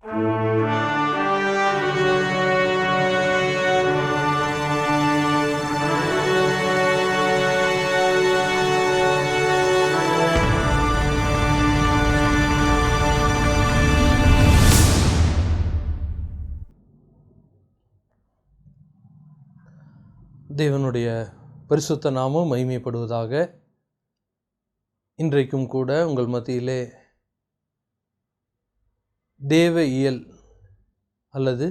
தேவனுடைய பரிசுத்த நாமம் மகிமைப்படுவதாக. இன்றைக்கும் கூட உங்கள் மத்தியிலே தேவ இயல் அல்லது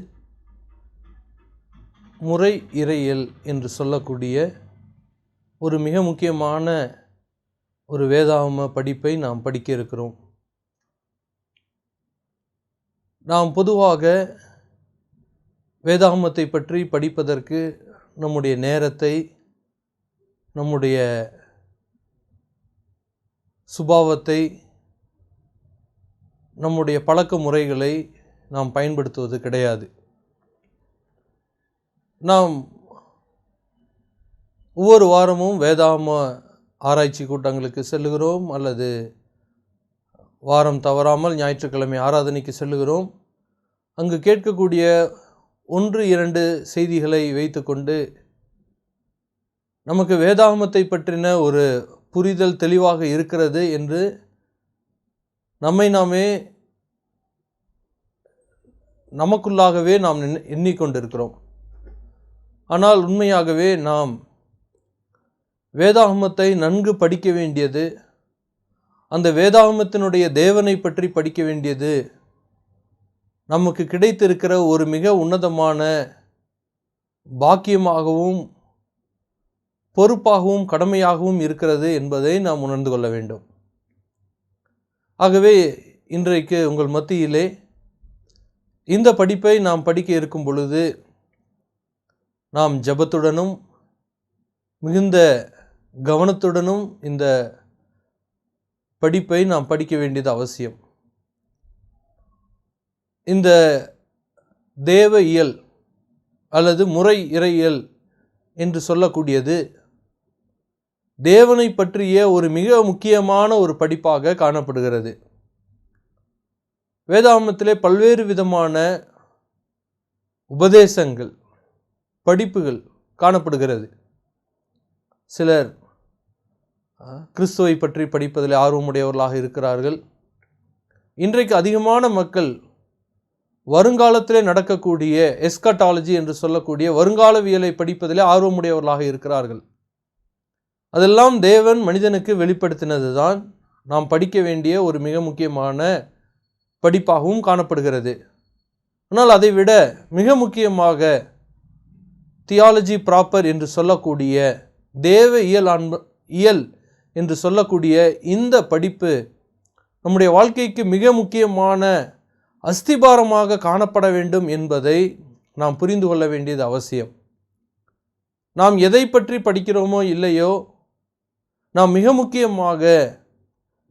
முறை இறையியல் என்று சொல்லக்கூடிய ஒரு மிக முக்கியமான ஒரு வேதாகம படிப்பை நாம் படிக்க இருக்கிறோம். நாம் பொதுவாக வேதாகமத்தை பற்றி படிப்பதற்கு நம்முடைய நேரத்தை, நம்முடைய சுபாவத்தை, நம்முடைய பழக்க முறைகளை நாம் பயன்படுத்துவது கிடையாது. நாம் ஒவ்வொரு வாரமும் வேதாகம ஆராய்ச்சி கூட்டங்களுக்கு செல்லுகிறோம், அல்லது வாரம் தவறாமல் ஞாயிற்றுக்கிழமை ஆராதனைக்கு செல்லுகிறோம். அங்கு கேட்கக்கூடிய 1-2 செய்திகளை வைத்துக்கொண்டு நமக்கு வேதாகமத்தை பற்றின ஒரு புரிதல் தெளிவாக இருக்கிறது என்று நம்மை நாமே நமக்குள்ளாகவே நாம் எண்ணிக்கொண்டிருக்கிறோம். ஆனால் உண்மையாகவே நாம் வேதாகமத்தை நன்கு படிக்க வேண்டியது, அந்த வேதாகமத்தினுடைய தேவனை பற்றி படிக்க வேண்டியது நமக்கு கிடைத்திருக்கிற ஒரு மிக உன்னதமான பாக்கியமாகவும் பொறுப்பாகவும் கடமையாகவும் இருக்கிறது என்பதை நாம் உணர்ந்து கொள்ள வேண்டும். ஆகவே இன்றைக்கு உங்கள் மத்தியிலே இந்த படிப்பை நாம் படிக்க இருக்கும் பொழுது நாம் ஜெபத்துடனும் மிகுந்த கவனத்துடனும் இந்த படிப்பை நாம் படிக்க வேண்டியது அவசியம். இந்த தேவ இயல் அல்லது முறை இறையியல் என்று சொல்லக்கூடியது தேவனை பற்றிய ஒரு மிக முக்கியமான ஒரு படிப்பாக காணப்படுகிறது. வேதாகமத்திலே பல்வேறு விதமான உபதேசங்கள், படிப்புகள் காணப்படுகிறது. சிலர் கிறிஸ்துவை பற்றி படிப்பதில் ஆர்வமுடையவர்களாக இருக்கிறார்கள். இன்றைக்கு அதிகமான மக்கள் வருங்காலத்திலே நடக்கக்கூடிய எஸ்கட்டாலஜி என்று சொல்லக்கூடிய வருங்காலவியலை படிப்பதிலே ஆர்வமுடையவர்களாக இருக்கிறார்கள். அதெல்லாம் தேவன் மனிதனுக்கு வெளிப்படுத்தினது தான் நாம் படிக்க வேண்டிய ஒரு மிக முக்கியமான படிப்பாகவும் காணப்படுகிறது. ஆனால் அதைவிட மிக முக்கியமாக தியாலஜி ப்ராப்பர் என்று சொல்லக்கூடிய தேவ இயல் என்று சொல்லக்கூடிய இந்த படிப்பு நம்முடைய வாழ்க்கைக்கு மிக முக்கியமான அஸ்திபாரமாக காணப்பட வேண்டும் என்பதை நாம் புரிந்து கொள்ள வேண்டியது அவசியம். நாம் எதை பற்றி படிக்கிறோமோ இல்லையோ, நாம் மிக முக்கியமாக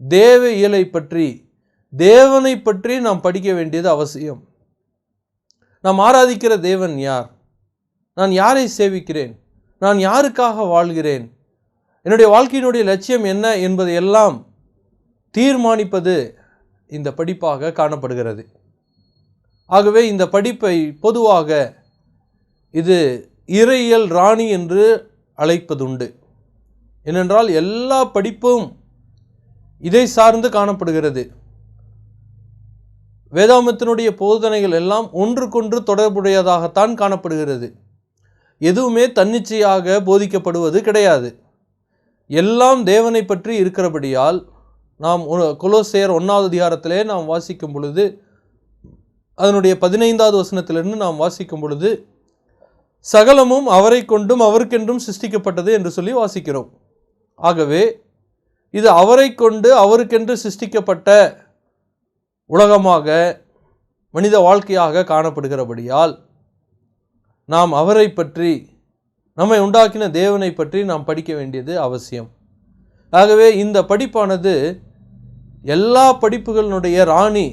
தேவ இயலை பற்றி, தேவனை பற்றி நாம் படிக்க வேண்டியது அவசியம். நாம் ஆராதிக்கிற தேவன் யார்? நான் யாரை சேவிக்கிறேன்? நான் யாருக்காக வாழ்கிறேன்? என்னுடைய வாழ்க்கையினுடைய லட்சியம் என்ன என்பதை எல்லாம் தீர்மானிப்பது இந்த படிப்பாக காணப்படுகிறது. ஆகவே இந்த படிப்பை பொதுவாக இது இறையியல் ராணி என்று அழைப்பதுண்டு. ஏனென்றால் எல்லா படிப்பும் இதை சார்ந்து காணப்படுகிறது. வேதாகமத்தினுடைய போதனைகள் எல்லாம் ஒன்றுக்கொன்று தொடர்புடையதாகத்தான் காணப்படுகிறது. எதுவுமே தன்னிச்சையாக போதிக்கப்படுவது கிடையாது. எல்லாம் தேவனை பற்றி இருக்கிறபடியால் நாம் கொலோசையர் 1வது அதிகாரத்திலே நாம் வாசிக்கும் பொழுது, அதனுடைய 15வது வசனத்திலிருந்து நாம் வாசிக்கும் பொழுது, சகலமும் அவரை கொண்டும் அவருக்கென்றும் சிருஷ்டிக்கப்பட்டது என்று சொல்லி வாசிக்கிறோம். ஆகவே இது அவரை கொண்டு அவருக்கென்று சிருஷ்டிக்கப்பட்ட உலகமாக, மனித வாழ்க்கையாக காணப்படுகிறபடியால் நாம் அவரை பற்றி, நம்மை உண்டாக்கின தேவனை பற்றி நாம் படிக்க வேண்டியது அவசியம். ஆகவே இந்த படிப்பானது எல்லா படிப்புகளினுடைய ராணி.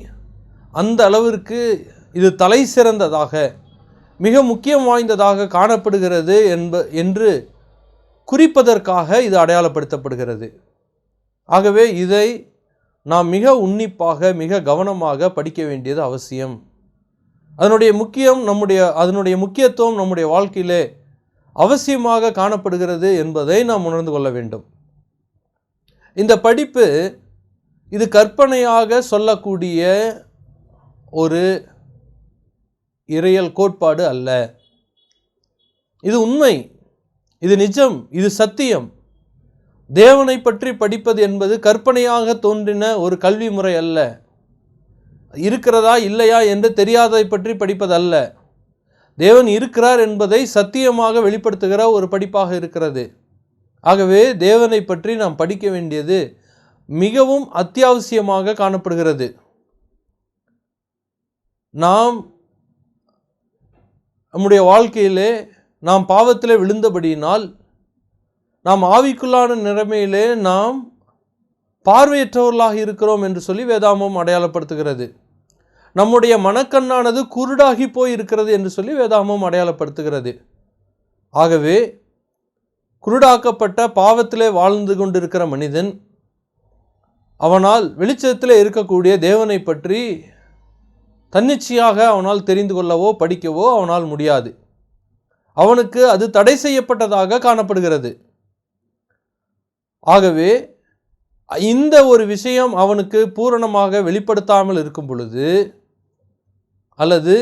அந்த அளவிற்கு இது தலை சிறந்ததாக, மிக முக்கியம் வாய்ந்ததாக காணப்படுகிறது என்று குறிப்பதற்காக இது அடையாளப்படுத்தப்படுகிறது. ஆகவே இதை நாம் மிக உன்னிப்பாக, மிக கவனமாக படிக்க வேண்டியது அவசியம் அதனுடைய முக்கியத்துவம் நம்முடைய வாழ்க்கையிலே அவசியமாக காணப்படுகிறது என்பதை நாம் உணர்ந்து கொள்ள வேண்டும். இந்த படிப்பு இது கற்பனையாக சொல்லக்கூடிய ஒரு இறையியல் கோட்பாடு அல்ல. இது உண்மை, இது நிஜம், இது சத்தியம். தேவனை பற்றி படிப்பது என்பது கற்பனையாக தோன்றின ஒரு கல்வி முறை அல்ல. இருக்கிறதா இல்லையா என்று தெரியாததை பற்றி படிப்பதல்ல. தேவன் இருக்கிறார் என்பதை சத்தியமாக வெளிப்படுத்துகிற ஒரு படிப்பாக இருக்கிறது. ஆகவே தேவனை பற்றி நாம் படிக்க வேண்டியது மிகவும் அத்தியாவசியமாக காணப்படுகிறது. நம்முடைய வாழ்க்கையிலே நாம் பாவத்திலே விழுந்தபடியினால் நாம் ஆவிக்குள்ளான நிலைமையிலே நாம் பார்வையற்றவர்களாக இருக்கிறோம் என்று சொல்லி வேதாகமம் அடையாளப்படுத்துகிறது. நம்முடைய மனக்கண்ணானது குருடாகி போய் இருக்கிறது என்று சொல்லி வேதாகமம் அடையாளப்படுத்துகிறது. ஆகவே குருடாக்கப்பட்ட பாவத்திலே வாழ்ந்து கொண்டிருக்கிற மனிதன் அவனால் வெளிச்சத்திலே இருக்கக்கூடிய தேவனை பற்றி தன்னிச்சையாக அவனால் தெரிந்து கொள்ளவோ படிக்கவோ அவனால் முடியாது. அவனுக்கு அது தடை செய்யப்பட்டதாக காணப்படுகிறது. ஆகவே இந்த ஒரு விஷயம் அவனுக்கு பூரணமாக வெளிப்படுத்தாமல் இருக்கும் பொழுது, அல்லது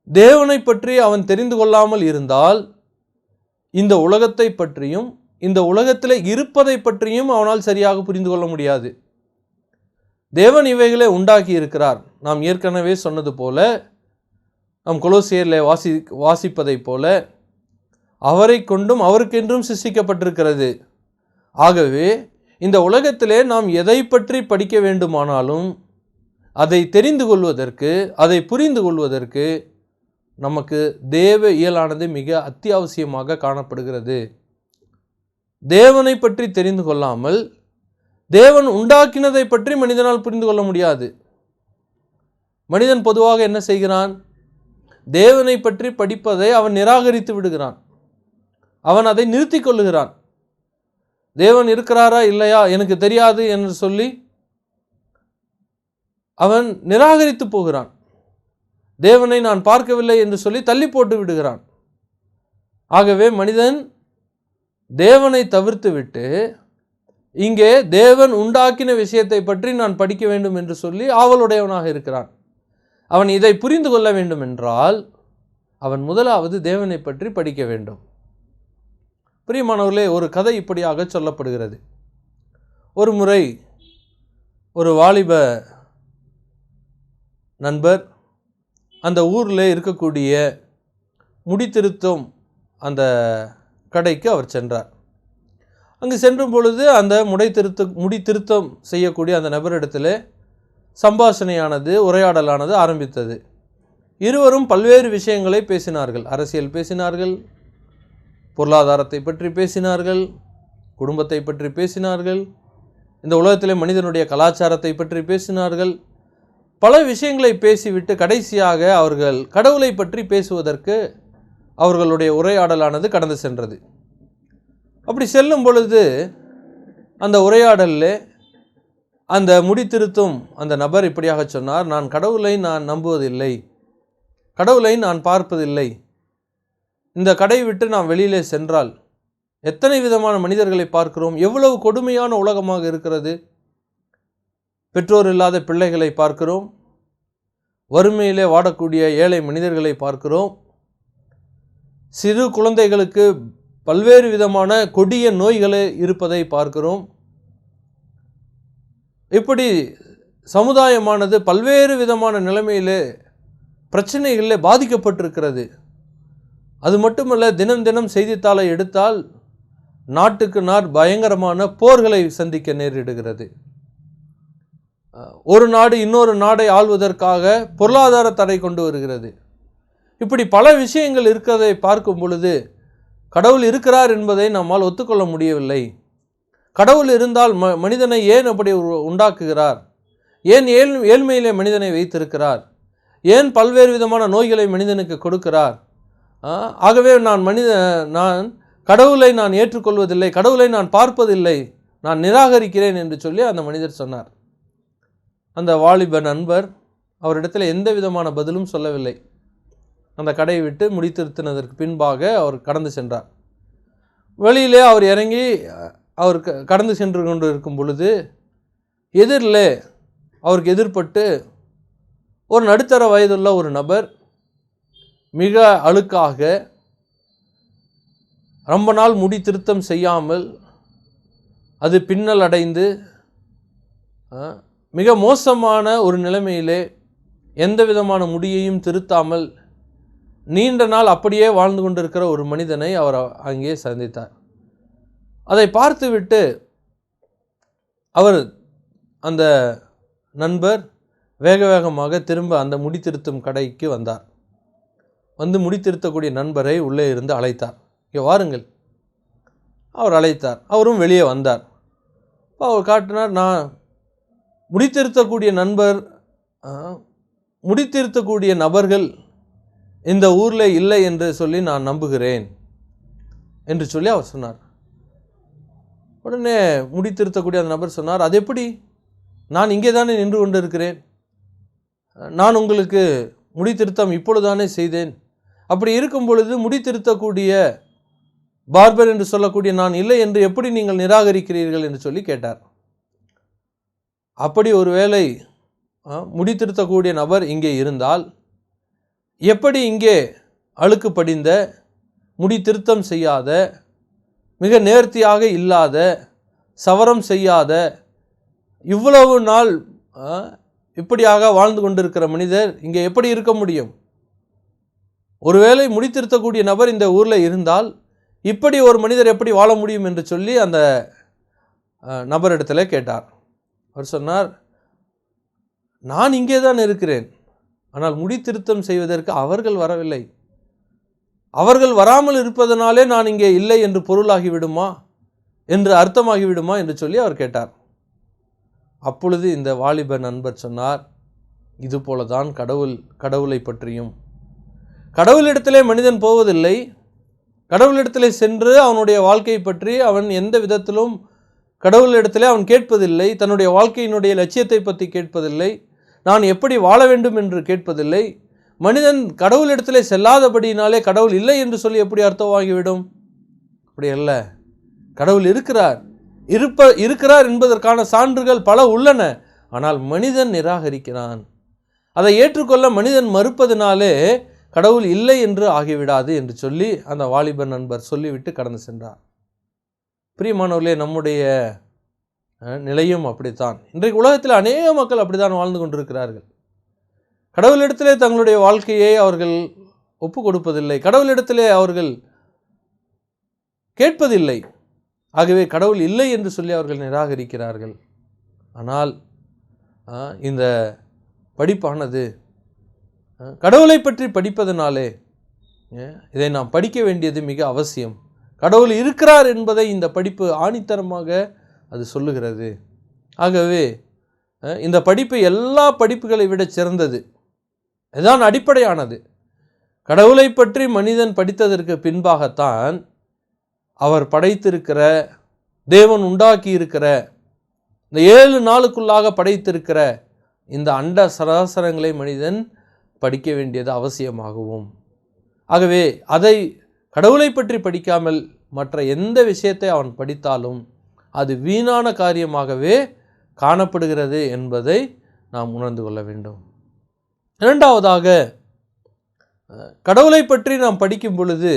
தேவனை பற்றி அவன் தெரிந்து கொள்ளாமல் இருந்தால், இந்த உலகத்தை பற்றியும் இந்த உலகத்தில் இருப்பதை பற்றியும் அவனால் சரியாக புரிந்து கொள்ள முடியாது. தேவன் இவைகளை உண்டாக்கி இருக்கிறார். நாம் ஏற்கனவே சொன்னது போல, நாம் கொலோசியரில் வாசிப்பதைப் போல அவரை கொண்டும் அவருக்கென்றும் சிருஷ்டிக்கப்பட்டிருக்கிறது. ஆகவே இந்த உலகத்திலே நாம் எதை பற்றி படிக்க வேண்டுமானாலும் அதை தெரிந்து கொள்வதற்கு, அதை புரிந்து கொள்வதற்கு நமக்கு தேவ இயலானது மிக அத்தியாவசியமாக காணப்படுகிறது. தேவனை பற்றி தெரிந்து கொள்ளாமல் தேவன் உண்டாக்கினதை பற்றி மனிதனால் புரிந்து கொள்ள முடியாது. மனிதன் பொதுவாக என்ன செய்கிறான்? தேவனை பற்றி படிப்பதை அவன் நிராகரித்து விடுகிறான். அவன் அதை நிறுத்தி கொள்ளுகிறான். தேவன் இருக்கிறாரா இல்லையா எனக்கு தெரியாது என்று சொல்லி அவன் நிராகரித்து போகிறான். தேவனை நான் பார்க்கவில்லை என்று சொல்லி தள்ளி போட்டு விடுகிறான். ஆகவே மனிதன் தேவனை தவிர்த்து விட்டு இங்கே தேவன் உண்டாக்கின விஷயத்தை பற்றி நான் படிக்க வேண்டும் என்று சொல்லி ஆவலுடையவனாக இருக்கிறான். அவன் இதை புரிந்து கொள்ள வேண்டும் என்றால் அவன் முதலாவது தேவனை பற்றி படிக்க வேண்டும். பிரியமானவர்களே, ஒரு கதை இப்படியாக சொல்லப்படுகிறது. ஒரு முறை ஒரு வாலிப நண்பர் அந்த ஊரில் இருக்கக்கூடிய முடித்திருத்தும் அந்த கடைக்கு அவர் சென்றார். அங்கு சென்றும் பொழுது அந்த முடித்திருத்தம் செய்யக்கூடிய அந்த நபரிடத்தில் சம்பாஷணையானது, உரையாடலானது ஆரம்பித்தது. இருவரும் பல்வேறு விஷயங்களை பேசினார்கள். அரசியல் பேசினார்கள், பொருளாதாரத்தை பற்றி பேசினார்கள், குடும்பத்தை பற்றி பேசினார்கள், இந்த உலகத்திலே மனிதனுடைய கலாச்சாரத்தை பற்றி பேசினார்கள். பல விஷயங்களை பேசிவிட்டு கடைசியாக அவர்கள் கடவுளை பற்றி பேசுவதற்கு அவர்களுடைய உரையாடலானது கடந்து சென்றது. அப்படி செல்லும் பொழுது அந்த உரையாடலில் அந்த முடித்திருத்தும் அந்த நபர் இப்படியாக சொன்னார், நான் கடவுளை நம்புவதில்லை, கடவுளை நான் பார்ப்பதில்லை. இந்த கடை விட்டு நாம் வெளியிலே சென்றால் எத்தனை விதமான மனிதர்களை பார்க்கிறோம், எவ்வளவு கொடுமையான உலகமாக இருக்கிறது. பெற்றோர் இல்லாத பிள்ளைகளை பார்க்கிறோம், வறுமையிலே வாடக்கூடிய ஏழை மனிதர்களை பார்க்கிறோம், சிறு குழந்தைகளுக்கு பல்வேறு விதமான கொடிய நோய்களை இருப்பதை பார்க்கிறோம். இப்படி சமுதாயமானது பல்வேறு விதமான நிலைமையிலே பிரச்சனைகளில் பாதிக்கப்பட்டிருக்கிறது. அது மட்டுமல்ல, தினம் தினம் செய்தித்தாளை எடுத்தால் நாட்டுக்கு நாடு பயங்கரமான போர்களை சந்திக்க நேரிடுகிறது. ஒரு நாடு இன்னொரு நாடை ஆள்வதற்காக பொருளாதார தடை கொண்டு வருகிறது. இப்படி பல விஷயங்கள் இருக்கிறதை பார்க்கும் பொழுது கடவுள் இருக்கிறார் என்பதை நம்மால் ஒத்துக்கொள்ள முடியவில்லை. கடவுள் இருந்தால் மனிதனை ஏன் அப்படி உண்டாக்குகிறார்? ஏன் ஏழ்மையிலே மனிதனை வைத்திருக்கிறார்? ஏன் பல்வேறு விதமான நோய்களை மனிதனுக்கு கொடுக்கிறார்? ஆகவே நான் கடவுளை நான் ஏற்றுக்கொள்வதில்லை, கடவுளை நான் பார்ப்பதில்லை, நான் நிராகரிக்கிறேன் என்று சொல்லி அந்த மனிதர் சொன்னார். அந்த வாலிப நண்பர் அவரிடத்தில் எந்த விதமான பதிலும் சொல்லவில்லை. அந்த கடையை விட்டு முடித்திருத்தினதற்கு பின்பாக அவர் கடந்து சென்றார். வெளியிலே அவர் இறங்கி அவர் கடந்து சென்று கொண்டு இருக்கும் பொழுது எதிரில் அவருக்கு எதிர்பட்டு ஒரு நடுத்தர வயதுள்ள ஒரு நபர் மிக அழுக்காக, ரொம்ப நாள் முடி திருத்தம் செய்யாமல் அது பின்னல் அடைந்து மிக மோசமான ஒரு நிலைமையிலே எந்த விதமான முடியையும் திருத்தாமல் நீண்ட நாள் அப்படியே வாழ்ந்து கொண்டிருக்கிற ஒரு மனிதனை அவர் அங்கே சந்தித்தார். அதை பார்த்துவிட்டு அந்த நண்பர் வேக வேகமாக திரும்ப அந்த முடி திருத்தும் கடைக்கு வந்தார். வந்து முடி திருத்தக்கூடிய நண்பரை உள்ளே இருந்து அழைத்தார். இங்கே வாருங்கள். அவர் அழைத்தார். அவரும் வெளியே வந்தார். அவர் காட்டினார், நான் முடித்திருத்தக்கூடிய முடித்திருத்தக்கூடிய நபர்கள் இந்த ஊரில் இல்லை என்று சொல்லி நான் நம்புகிறேன் என்று சொல்லி அவர் சொன்னார். உடனே முடித்திருத்தக்கூடிய அந்த நபர் சொன்னார், அது எப்படி? நான் இங்கே தானே நின்று கொண்டு இருக்கிறேன். நான் உங்களுக்கு முடித்திருத்தம் இப்பொழுதுதானே செய்தேன். அப்படி இருக்கும் பொழுது முடித்திருத்தக்கூடிய பார்பர் என்று சொல்லக்கூடிய நான் இல்லை என்று எப்படி நீங்கள் நிராகரிக்கிறீர்கள் என்று சொல்லி கேட்டார். அப்படி ஒருவேளை முடித்திருத்தக்கூடிய நபர் இங்கே இருந்தால் எப்படி இங்கே அழுக்கு படிந்த, முடி திருத்தம் செய்யாத, மிக நேர்த்தியாக இல்லாத, சவரம் செய்யாத, இவ்வளவு நாள் இப்படியாக வாழ்ந்து கொண்டிருக்கிற மனிதர் இங்கே எப்படி இருக்க முடியும்? ஒருவேளை முடித்திருத்தக்கூடிய நபர் இந்த ஊரில் இருந்தால் இப்படி ஒரு மனிதர் எப்படி வாழ முடியும் என்று சொல்லி அந்த நபரிடத்தில் கேட்டார். அவர் சொன்னார், நான் இங்கே தான் இருக்கிறேன், ஆனால் முடி திருத்தம் செய்வதற்கு அவர்கள் வரவில்லை. அவர்கள் வராமல் இருப்பதனாலே நான் இங்கே இல்லை என்று பொருளாகிவிடுமா, என்று அர்த்தமாகிவிடுமா என்று சொல்லி அவர் கேட்டார். அப்பொழுது இந்த வாலிப நண்பர் சொன்னார், இது போலதான் கடவுளை பற்றியும். கடவுளிடத்திலே மனிதன் போவதில்லை. கடவுளிடத்திலே சென்று அவனுடைய வாழ்க்கையை பற்றி அவன் எந்த விதத்திலும் கடவுளிடத்திலே அவன் கேட்பதில்லை. தன்னுடைய வாழ்க்கையினுடைய லட்சியத்தை பற்றி கேட்பதில்லை. நான் எப்படி வாழ வேண்டும் என்று கேட்பதில்லை. மனிதன் கடவுளிடத்திலே செல்லாதபடியினாலே கடவுள் இல்லை என்று சொல்லி எப்படி அர்த்தமாகிவிடும்? அப்படி அல்ல. கடவுள் இருக்கிறார் என்பதற்கான சான்றுகள் பல உள்ளன. ஆனால் மனிதன் நிராகரிக்கிறான். அதை ஏற்றுக்கொள்ள மனிதன் மறுப்பதினாலே கடவுள் இல்லை என்று ஆகிவிடாது என்று சொல்லி அந்த வாலிபர் நண்பர் சொல்லிவிட்டு கடந்து சென்றார். பிரியமானவர்களே, நம்முடைய நிலையும் அப்படித்தான். இன்றைக்கு உலகத்தில் அநேக மக்கள் அப்படித்தான் வாழ்ந்து கொண்டிருக்கிறார்கள். கடவுளிடத்திலே தங்களுடைய வாழ்க்கையை அவர்கள் ஒப்பு கொடுப்பதில்லை. கடவுளிடத்திலே அவர்கள் கேட்பதில்லை. ஆகவே கடவுள் இல்லை என்று சொல்லி அவர்கள் நிராகரிக்கிறார்கள். ஆனால் இந்த படிப்பானது கடவுளை பற்றி படிப்பதனாலே இதை நாம் படிக்க வேண்டியது மிக அவசியம். கடவுள் இருக்கிறார் என்பதை இந்த படிப்பு ஆணித்தரமாக அது சொல்லுகிறது. ஆகவே இந்த படிப்பு எல்லா படிப்புகளை விட சிறந்தது. இதுதான் அடிப்படையானது. கடவுளை பற்றி மனிதன் படித்ததற்கு பின்பாகத்தான் அவர் படைத்திருக்கிற, தேவன் உண்டாக்கி இருக்கிற, இந்த 7 நாளுக்குள்ளாக படைத்திருக்கிற இந்த அண்ட சராசரங்களை மனிதன் படிக்க வேண்டியது அவசியமாகவும். ஆகவே அதை கடவுளை பற்றி படிக்காமல் மற்ற எந்த விஷயத்தை அவன் படித்தாலும் அது வீணான காரியமாகவே காணப்படுகிறது என்பதை நாம் உணர்ந்து கொள்ள வேண்டும். இரண்டாவதாக, கடவுளை பற்றி நாம் படிக்கும் பொழுது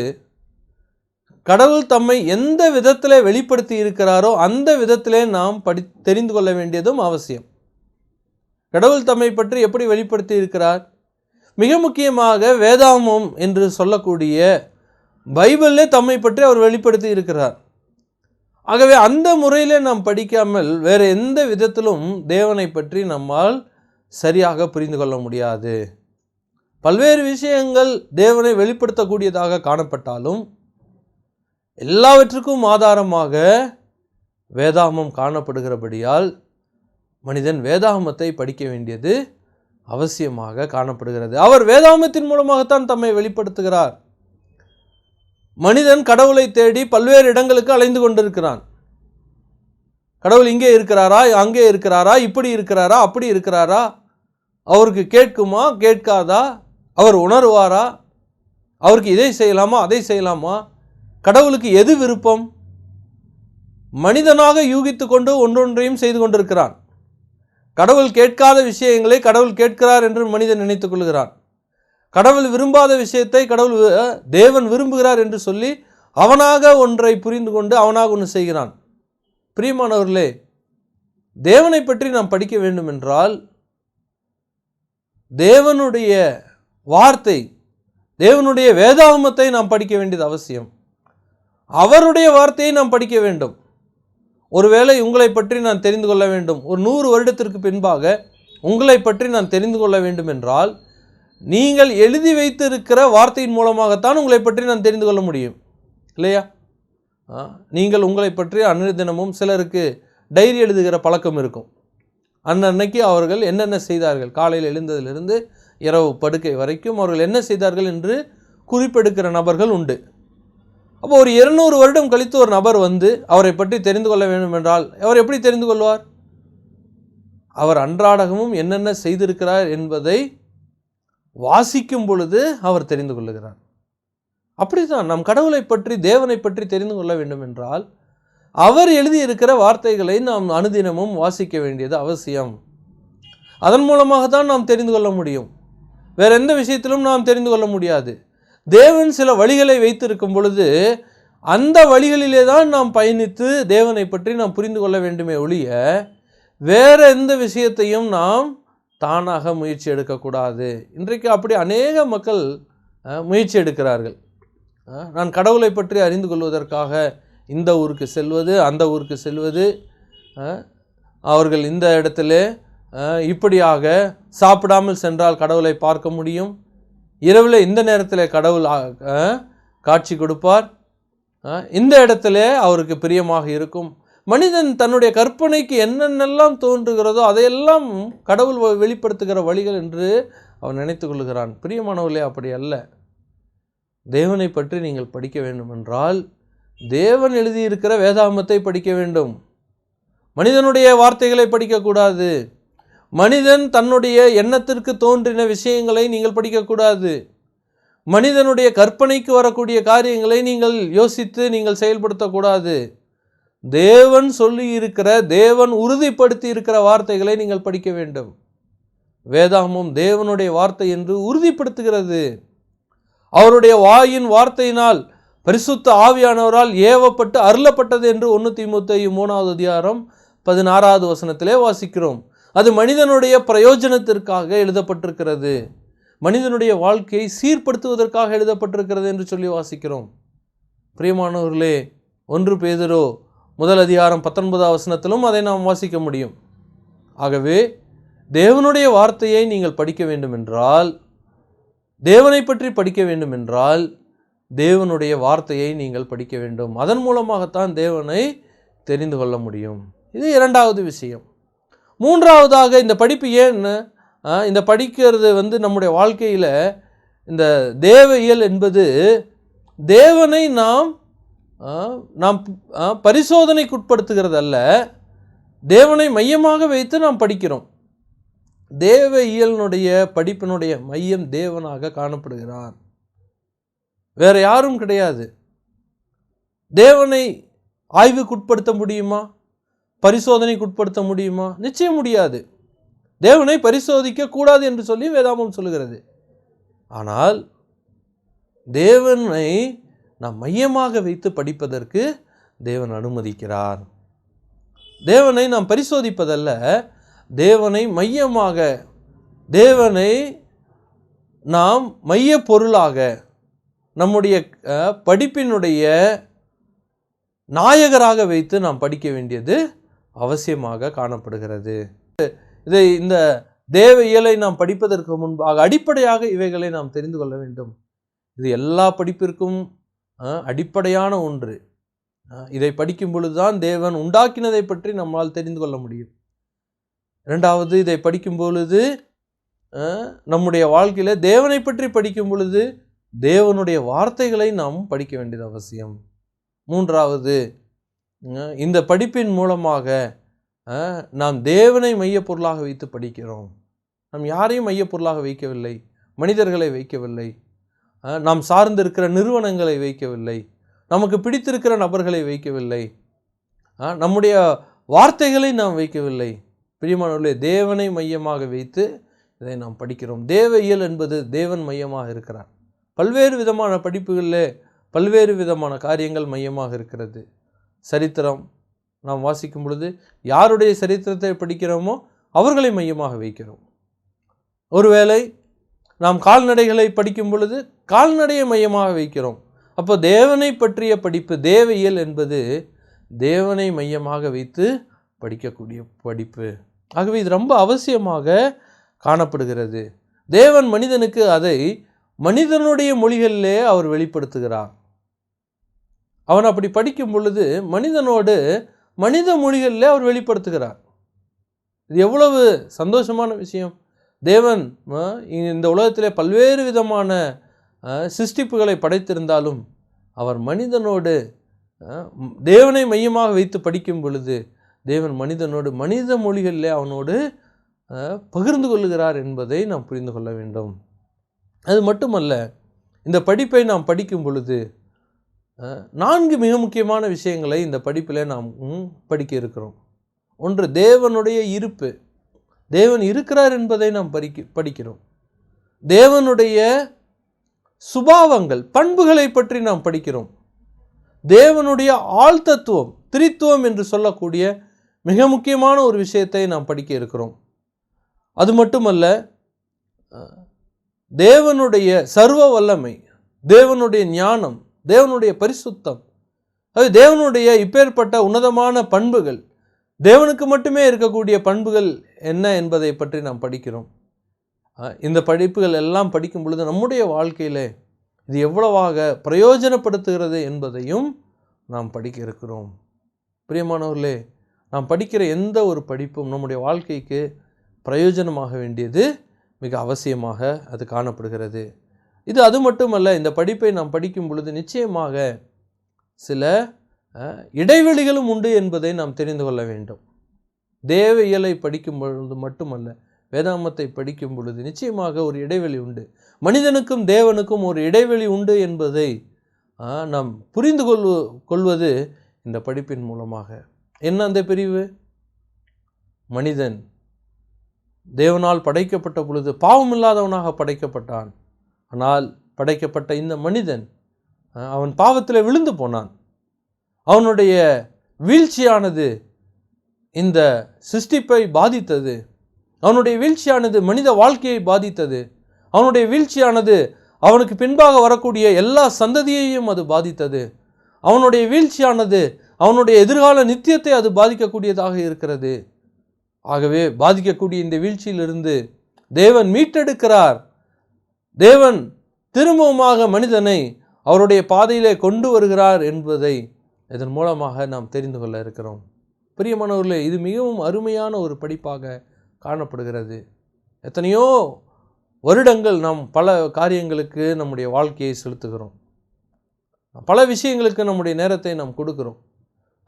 கடவுள் தம்மை எந்த விதத்திலே வெளிப்படுத்தி இருக்கிறாரோ அந்த விதத்திலே நாம் தெரிந்து கொள்ள வேண்டியதும் அவசியம். கடவுள் தம்மை பற்றி எப்படி வெளிப்படுத்தி இருக்கிறார்? மிக முக்கியமாக வேதாகமம் என்று சொல்லக்கூடிய பைபிளிலே தம்மை பற்றி அவர் வெளிப்படுத்தி இருக்கிறார். ஆகவே அந்த முறையிலே நாம் படிக்காமல் வேறு எந்த விதத்திலும் தேவனை பற்றி நம்மால் சரியாக புரிந்து கொள்ள முடியாது. பல்வேறு விஷயங்கள் தேவனை வெளிப்படுத்தக்கூடியதாக காணப்பட்டாலும் எல்லாவற்றுக்கும் ஆதாரமாக வேதாகமம் காணப்படுகிறபடியால் மனிதன் வேதாகமத்தை படிக்க வேண்டியது அவசியமாக காணப்படுகிறது. அவர் வேதாகமத்தின் மூலமாகத்தான் தம்மை வெளிப்படுத்துகிறார். மனிதன் கடவுளை தேடி பல்வேறு இடங்களுக்கு அலைந்து கொண்டிருக்கிறான். கடவுள் இங்கே இருக்கிறாரா, அங்கே இருக்கிறாரா, இப்படி இருக்கிறாரா, அப்படி இருக்கிறாரா, அவருக்கு கேட்குமா, கேட்காதா? அவர் உணர்வாரா? அவருக்கு இதை செய்யலாமா, அதை செய்யலாமா? கடவுளுக்கு எது விருப்பம்? மனிதனாக யூகித்து கொண்டு ஒன்றொன்றையும் செய்து கொண்டிருக்கிறான். கடவுள் கேட்காத விஷயங்களை கடவுள் கேட்கிறார் என்று மனிதன் நினைத்துக் கொள்கிறான். கடவுள் விரும்பாத விஷயத்தை தேவன் விரும்புகிறார் என்று சொல்லி அவனாக ஒன்றை புரிந்து கொண்டு அவனாக ஒன்று செய்கிறான். பிரியமானவர்களே, தேவனை பற்றி நாம் படிக்க வேண்டும் என்றால் தேவனுடைய வார்த்தை, தேவனுடைய வேதாகமத்தை நாம் படிக்க வேண்டியது அவசியம். அவருடைய வார்த்தையை நாம் படிக்க வேண்டும். ஒருவேளை உங்களை பற்றி நான் தெரிந்து கொள்ள வேண்டும், ஒரு 100 வருடத்திற்கு பின்பாக உங்களை பற்றி நான் தெரிந்து கொள்ள வேண்டும் என்றால் நீங்கள் எழுதி வைத்திருக்கிற வார்த்தையின் மூலமாகத்தான் உங்களை பற்றி நான் தெரிந்து கொள்ள முடியும், இல்லையா? நீங்கள் உங்களை பற்றி அன்றைய சிலருக்கு டைரி எழுதுகிற பழக்கம் இருக்கும். அன்னைக்கு அவர்கள் என்னென்ன செய்தார்கள், காலையில் எழுந்ததிலிருந்து இரவு படுக்கை வரைக்கும் அவர்கள் என்ன செய்தார்கள் என்று குறிப்பெடுக்கிற நபர்கள் உண்டு. அப்போ ஒரு 200 வருடம் கழித்து ஒரு நபர் வந்து அவரை பற்றி தெரிந்து கொள்ள வேண்டும் என்றால் அவர் எப்படி தெரிந்து கொள்வார்? அவர் அன்றாடகமும் என்னென்ன செய்திருக்கிறார் என்பதை வாசிக்கும் பொழுது அவர் தெரிந்து கொள்ளுகிறார். அப்படித்தான் நம் கடவுளை பற்றி, தேவனை பற்றி தெரிந்து கொள்ள வேண்டும் என்றால் அவர் எழுதியிருக்கிற வார்த்தைகளை நாம் அனுதினமும் வாசிக்க வேண்டியது அவசியம். அதன் மூலமாக தான் நாம் தெரிந்து கொள்ள முடியும். வேற எந்த விஷயத்திலும் நாம் தெரிந்து கொள்ள முடியாது. தேவன் சில வழிகளை வைத்திருக்கும் பொழுது அந்த வழிகளிலே தான் நாம் பயணித்து தேவனை பற்றி நாம் புரிந்து கொள்ள வேண்டுமே ஒழிய வேற எந்த விஷயத்தையும் நாம் தானாக முயற்சி எடுக்கக்கூடாது. இன்றைக்கு அப்படி அநேக மக்கள் முயற்சி எடுக்கிறார்கள். நான் கடவுளை பற்றி அறிந்து கொள்வதற்காக இந்த ஊருக்கு செல்வது, அந்த ஊருக்கு செல்வது, அவர்கள் இந்த இடத்துல இப்படியாக சாப்பிடாமல் சென்றால் கடவுளை பார்க்க முடியும், இரவில் இந்த நேரத்தில் கடவுள் காட்சி கொடுப்பார், இந்த இடத்துல அவருக்கு பிரியமாக இருக்கும். மனிதன் தன்னுடைய கற்பனைக்கு என்னென்னலாம் தோன்றுகிறதோ அதையெல்லாம் கடவுள் வெளிப்படுத்துகிற வழிகள் என்று அவன் நினைத்து கொள்கிறான். பிரியமானவர்களே, அப்படி அல்ல. தேவனை பற்றி நீங்கள் படிக்க வேண்டும் என்றால் தேவன் எழுதியிருக்கிற வேதாகமத்தை படிக்க வேண்டும். மனிதனுடைய வார்த்தைகளை படிக்கக்கூடாது. மனிதன் தன்னுடைய எண்ணத்திற்கு தோன்றின விஷயங்களை நீங்கள் படிக்கக்கூடாது. மனிதனுடைய கற்பனைக்கு வரக்கூடிய காரியங்களை நீங்கள் யோசித்து நீங்கள் செயல்படுத்தக்கூடாது. தேவன் சொல்லி இருக்கிற, தேவன் உறுதிப்படுத்தி இருக்கிற வார்த்தைகளை நீங்கள் படிக்க வேண்டும். வேதாகமம் தேவனுடைய வார்த்தை என்று உறுதிப்படுத்துகிறது. அவருடைய வாயின் வார்த்தையினால் பரிசுத்த ஆவியானவரால் ஏவப்பட்டு அருளப்பட்டது என்று 1 தீமோத்தேயு 3வது அதிகாரம் 16வது வசனத்திலே வாசிக்கிறோம். அது மனிதனுடைய பிரயோஜனத்திற்காக எழுதப்பட்டிருக்கிறது, மனிதனுடைய வாழ்க்கையை சீர்படுத்துவதற்காக எழுதப்பட்டிருக்கிறது என்று சொல்லி வாசிக்கிறோம். பிரியமானவர்களே, 1 பேதுரு 1 அதிகாரம் 19வது வசனத்திலும் அதை நாம் வாசிக்க முடியும். ஆகவே தேவனுடைய வார்த்தையை நீங்கள் படிக்க வேண்டும் என்றால், தேவனை பற்றி படிக்க வேண்டும் என்றால் தேவனுடைய வார்த்தையை நீங்கள் படிக்க வேண்டும். அதன் மூலமாகத்தான் தேவனை தெரிந்து கொள்ள முடியும். இது 2வது விஷயம். 3வதாக இந்த படிப்பு ஏன் இந்த படிக்கிறது நம்முடைய வாழ்க்கையில் இந்த தேவ இயல் என்பது தேவனை நாம் பரிசோதனைக்குட்படுத்துகிறது அல்ல, தேவனை மையமாக வைத்து நாம் படிக்கிறோம். தேவ இயலினுடைய படிப்பினுடைய மையம் தேவனாக காணப்படுகிறார், வேற யாரும் கிடையாது. தேவனை ஆய்வுக்குட்படுத்த முடியுமா? பரிசோதனைக்குட்படுத்த முடியுமா? நிச்சயம் முடியாது. தேவனை பரிசோதிக்க கூடாது என்று சொல்லி வேதாகமம் சொல்லுகிறது. ஆனால் தேவனை நாம் மையமாக வைத்து படிப்பதற்கு தேவன் அனுமதிக்கிறார். தேவனை நாம் பரிசோதிப்பதல்ல, தேவனை மையமாக, தேவனை நாம் மைய பொருளாக, நம்முடைய படிப்பினுடைய நாயகராக வைத்து நாம் படிக்க வேண்டியது அவசியமாக காணப்படுகிறது. இந்த தேவ இயலை நாம் படிப்பதற்கு முன்பாக அடிப்படையாக இவைகளை நாம் தெரிந்து கொள்ள வேண்டும். இது எல்லா படிப்பிற்கும் அடிப்படையான ஒன்று. இதை படிக்கும் பொழுதுதான் தேவன் உண்டாக்கினதை பற்றி நம்மால் தெரிந்து கொள்ள முடியும். 2வது, இதை படிக்கும் பொழுது நம்முடைய வாழ்க்கையில் தேவனை பற்றி படிக்கும் பொழுது தேவனுடைய வார்த்தைகளை நாம் படிக்க வேண்டியது அவசியம். 3வது, இந்த படிப்பின் மூலமாக நாம் தேவனை மைய பொருளாக வைத்து படிக்கிறோம். நாம் யாரையும் மையப்பொருளாக வைக்கவில்லை, மனிதர்களை வைக்கவில்லை, நாம் சார்ந்திருக்கிற நிறுவனங்களை வைக்கவில்லை, நமக்கு பிடித்திருக்கிற நபர்களை வைக்கவில்லை, நம்முடைய வார்த்தைகளை நாம் வைக்கவில்லை. பிரியமானவர்களே, தேவனை மையமாக வைத்து இதை நாம் படிக்கிறோம். தேவ இயல் என்பது தேவன் மையமாக இருக்கிறார். பல்வேறு விதமான படிப்புகளில் பல்வேறு விதமான காரியங்கள் மையமாக இருக்கிறது. சரித்திரம் நாம் வாசிக்கும் பொழுது யாருடைய சரித்திரத்தை படிக்கிறோமோ அவர்களை மையமாக வைக்கிறோம். ஒருவேளை நாம் கால்நடைகளை படிக்கும் பொழுது கால்நடையை மையமாக வைக்கிறோம். அப்போ தேவனை பற்றிய படிப்பு, தேவ இயல் என்பது தேவனை மையமாக வைத்து படிக்கக்கூடிய படிப்பு. ஆகவே இது ரொம்ப அவசியமாக காணப்படுகிறது. தேவன் மனிதனுக்கு அதை மனிதனுடைய மொழிகளிலே அவர் வெளிப்படுத்துகிறார். அவன் அப்படி படிக்கும் பொழுது மனிதனோடு மனித மொழிகளிலே அவர் வெளிப்படுத்துகிறார். இது எவ்வளவு சந்தோஷமான விஷயம். தேவன் இந்த உலகத்திலே பல்வேறு விதமான சிருஷ்டிப்புகளை படைத்திருந்தாலும் அவர் மனிதனோடு தேவனை மையமாக வைத்து படிக்கும் பொழுது தேவன் மனிதனோடு மனித மொழிகளிலே அவனோடு பகிர்ந்து கொள்ளுகிறார் என்பதை நாம் புரிந்து கொள்ள வேண்டும். அது மட்டுமல்ல, இந்த படிப்பை நாம் படிக்கும் பொழுது 4 மிக முக்கியமான விஷயங்களை இந்த படிப்பில் நாம் படிக்க இருக்கிறோம். ஒன்று, தேவனுடைய இருப்பு. தேவன் இருக்கிறார் என்பதை நாம் படிக்கிறோம். தேவனுடைய சுபாவங்கள், பண்புகளை பற்றி நாம் படிக்கிறோம். தேவனுடைய ஆழ்தத்துவம், திரித்துவம் என்று சொல்லக்கூடிய மிக முக்கியமான ஒரு விஷயத்தை நாம் படிக்க இருக்கிறோம். அது மட்டுமல்ல, தேவனுடைய சர்வ வல்லமை, தேவனுடைய ஞானம், தேவனுடைய பரிசுத்தம், அது தேவனுடைய இப்பேற்பட்ட உன்னதமான பண்புகள், தேவனுக்கு மட்டுமே இருக்கக்கூடிய பண்புகள் என்ன என்பதை பற்றி நாம் படிக்கிறோம். இந்த படிப்புகள் எல்லாம் படிக்கும் பொழுது நம்முடைய வாழ்க்கையில் இது எவ்வளவாக பிரயோஜனப்படுத்துகிறது என்பதையும் நாம் படிக்க இருக்கிறோம். பிரியமானவர்களே, நாம் படிக்கிற எந்த ஒரு படிப்பும் நம்முடைய வாழ்க்கைக்கு பிரயோஜனமாக வேண்டியது மிக அவசியமாக அது காணப்படுகிறது. இது அது மட்டுமல்ல, இந்த படிப்பை நாம் படிக்கும் பொழுது நிச்சயமாக சில இடைவெளிகளும் உண்டு என்பதை நாம் தெரிந்து கொள்ள வேண்டும். தேவ இயலை படிக்கும் பொழுது மட்டுமல்ல, வேதாகமத்தை படிக்கும் பொழுது நிச்சயமாக ஒரு இடைவெளி உண்டு. மனிதனுக்கும் தேவனுக்கும் ஒரு இடைவெளி உண்டு என்பதை நாம் புரிந்து கொள்வது இந்த படிப்பின் மூலமாக. என்ன அந்த பிரிவு? மனிதன் தேவனால் படைக்கப்பட்ட பொழுது பாவமில்லாதவனாக படைக்கப்பட்டான். ஆனால் படைக்கப்பட்ட இந்த மனிதன் அவன் பாவத்தில் விழுந்து போனான். அவனுடைய வீழ்ச்சியானது இந்த சிருஷ்டிப்பை பாதித்தது. அவனுடைய வீழ்ச்சியானது மனித வாழ்க்கையை பாதித்தது. அவனுடைய வீழ்ச்சியானது அவனுக்கு பின்பாக வரக்கூடிய எல்லா சந்ததியையும் அது பாதித்தது. அவனுடைய வீழ்ச்சியானது அவனுடைய எதிர்கால நித்தியத்தை அது பாதிக்கக்கூடியதாக இருக்கிறது. ஆகவே பாதிக்கக்கூடிய இந்த வீழ்ச்சியிலிருந்து தேவன் மீட்டெடுக்கிறார். தேவன் திரும்பவுமாக மனிதனை அவருடைய பாதையிலே கொண்டு வருகிறார் என்பதை இதன் மூலமாக நாம் தெரிந்து கொள்ள இருக்கிறோம். பிரியமானவர்களே, இது மிகவும் அருமையான ஒரு படிப்பாக காணப்படுகிறது. எத்தனையோ வருடங்கள் நாம் பல காரியங்களுக்கு நம்முடைய வாழ்க்கையை செலுத்துகிறோம். பல விஷயங்களுக்கு நம்முடைய நேரத்தை நாம் கொடுக்கிறோம்.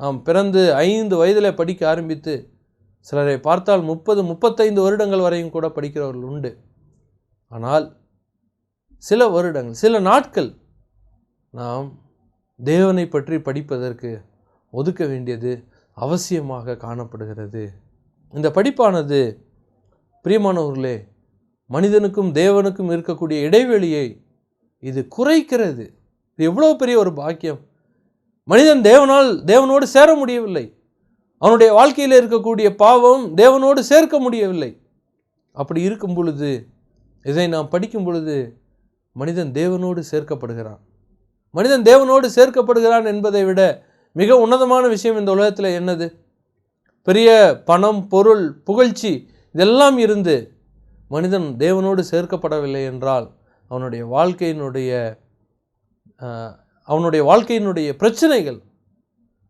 நாம் பிறந்து 5 வயதில் படிக்க ஆரம்பித்து சிலரை பார்த்தால் 30-35 வருடங்கள் வரையும் கூட படிக்கிறவர்கள் உண்டு. ஆனால் சில வருடங்கள், சில நாட்கள் நாம் தேவனை பற்றி படிப்பதற்கு ஒதுக்க வேண்டியது அவசியமாக காணப்படுகிறது. இந்த படிப்பானது பிரியமானவர்களே, மனிதனுக்கும் தேவனுக்கும் இருக்கக்கூடிய இடைவெளியை இது குறைக்கிறது. இது எவ்வளோ பெரிய ஒரு பாக்கியம். மனிதன் தேவனோடு சேர முடியவில்லை. அவனுடைய வாழ்க்கையில் இருக்கக்கூடிய பாவம் தேவனோடு சேர்க்க முடியவில்லை. அப்படி இருக்கும் பொழுது, இதை நாம் படிக்கும் பொழுது மனிதன் தேவனோடு சேர்க்கப்படுகிறான். மனிதன் தேவனோடு சேர்க்கப்படுகிறான் என்பதை விட மிக உன்னதமான விஷயம் இந்த உலகத்தில் என்னது? பெரிய பணம், பொருள், புகழ்ச்சி இதெல்லாம் இருந்து மனிதன் தேவனோடு சேர்க்கப்படவில்லை என்றால் அவனுடைய வாழ்க்கையினுடைய பிரச்சனைகள்,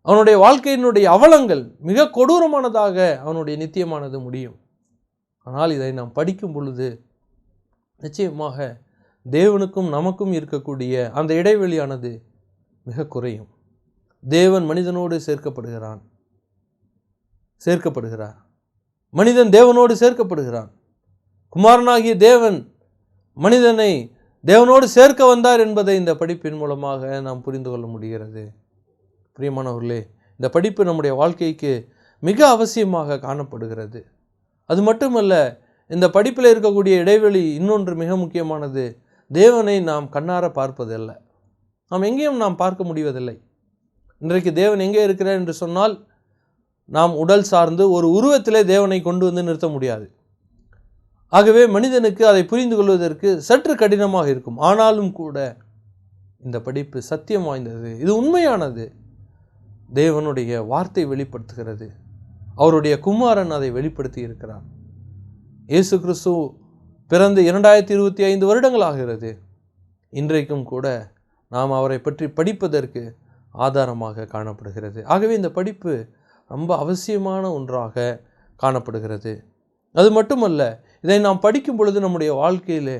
அவனுடைய வாழ்க்கையினுடைய அவலங்கள் மிக கொடூரமானதாக அவனுடைய நித்தியமானது முடியும். ஆனால் இதை நாம் படிக்கும் பொழுது நிச்சயமாக தேவனுக்கும் நமக்கும் இருக்கக்கூடிய அந்த இடைவெளியானது மிக குறையும். தேவன் மனிதனோடு சேர்க்கப்படுகிறார். மனிதன் தேவனோடு சேர்க்கப்படுகிறான். குமாரனாகிய தேவன் மனிதனை தேவனோடு சேர்க்க வந்தார் என்பதை இந்த படிப்பின் மூலமாக நாம் புரிந்து கொள்ள முடிகிறது. பிரியமானவர்களே, இந்த படிப்பு நம்முடைய வாழ்க்கைக்கு மிக அவசியமாக காணப்படுகிறது. அது மட்டுமல்ல, இந்த படிப்பில் இருக்கக்கூடிய இடைவெளி இன்னொன்று மிக முக்கியமானது. தேவனை நாம் கண்ணார பார்ப்பதல்ல. நாம் எங்கேயும் நாம் பார்க்க முடிவதில்லை. இன்றைக்கு தேவன் எங்கே இருக்கிறார் என்று சொன்னால், நாம் உடல் சார்ந்து ஒரு உருவத்திலே தேவனை கொண்டு வந்து நிறுத்த முடியாது. ஆகவே மனிதனுக்கு அதை புரிந்து கொள்வதற்கு சற்று கடினமாக இருக்கும். ஆனாலும் கூட இந்த படிப்பு சத்தியம் வாய்ந்தது, இது உண்மையானது. தேவனுடைய வார்த்தை வெளிப்படுத்துகிறது. அவருடைய குமாரன் அதை வெளிப்படுத்தி இருக்கிறார். இயேசு கிறிஸ்து பிறந்து 2025 வருடங்கள் ஆகிறது. இன்றைக்கும் கூட நாம் அவரை பற்றி படிப்பதற்கு ஆதாரமாக காணப்படுகிறது. ஆகவே இந்த படிப்பு ரொம்ப அவசியமான ஒன்றாக காணப்படுகிறது. அது மட்டுமல்ல, இதை நாம் படிக்கும் பொழுது நம்முடைய வாழ்க்கையிலே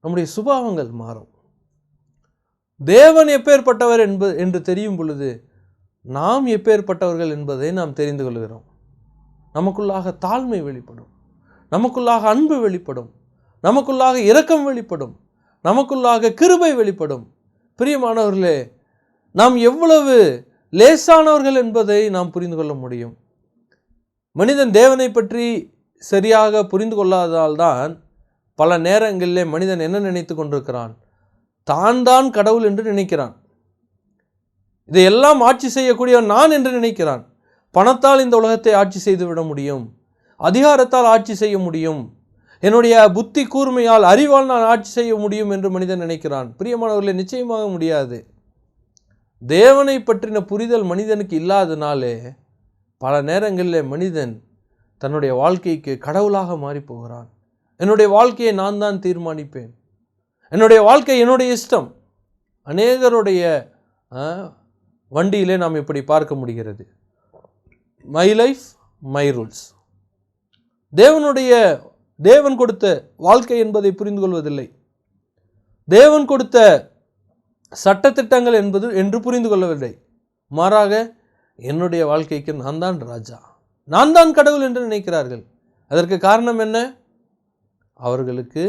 நம்முடைய சுபாவங்கள் மாறும். தேவன் எப்பேற்பட்டவர் என்று தெரியும் பொழுது நாம் எப்பேற்பட்டவர்கள் என்பதை நாம் தெரிந்து கொள்கிறோம். நமக்குள்ளாக தாழ்மை வெளிப்படும், நமக்குள்ளாக அன்பு வெளிப்படும், நமக்குள்ளாக இரக்கம் வெளிப்படும், நமக்குள்ளாக கிருபை வெளிப்படும். பிரியமானவர்களே, நாம் எவ்வளவு லேசானவர்கள் என்பதை நாம் புரிந்து கொள்ள முடியும். மனிதன் தேவனை பற்றி சரியாக புரிந்து கொள்ளாததால்தான் பல நேரங்களிலே மனிதன் என்ன நினைத்து கொண்டிருக்கிறான்? தான் கடவுள் என்று நினைக்கிறான். இதையெல்லாம் ஆட்சி செய்யக்கூடியவன் நான் என்று நினைக்கிறான். பணத்தால் இந்த உலகத்தை ஆட்சி செய்துவிட முடியும், அதிகாரத்தால் ஆட்சி செய்ய முடியும், என்னுடைய புத்தி கூர்மையால் அறிவால் நான் ஆட்சி செய்ய முடியும் என்று மனிதன் நினைக்கிறான். பிரியமானவர்களே, நிச்சயமாக முடியாது. தேவனை பற்றின புரிதல் மனிதனுக்கு இல்லாதனாலே பல நேரங்களில் மனிதன் தன்னுடைய வாழ்க்கைக்கு கடவுளாக மாறி போகிறான். என்னுடைய வாழ்க்கையை நான் தான் தீர்மானிப்பேன், என்னுடைய வாழ்க்கை என்னுடைய இஷ்டம். அநேகருடைய வண்டியிலே நாம் இப்படி பார்க்க முடிகிறது. My life my rules. தேவன் கொடுத்த வாழ்க்கை என்பதை புரிந்து கொள்வதில்லை. தேவன் கொடுத்த சட்டத்திட்டங்கள் என்று புரிந்து கொள்ளவில்லை. மாறாக என்னுடைய வாழ்க்கைக்கு நான் தான் ராஜா, நான் தான் கடவுள் என்று நினைக்கிறார்கள். அதற்கு காரணம் என்ன? அவர்களுக்கு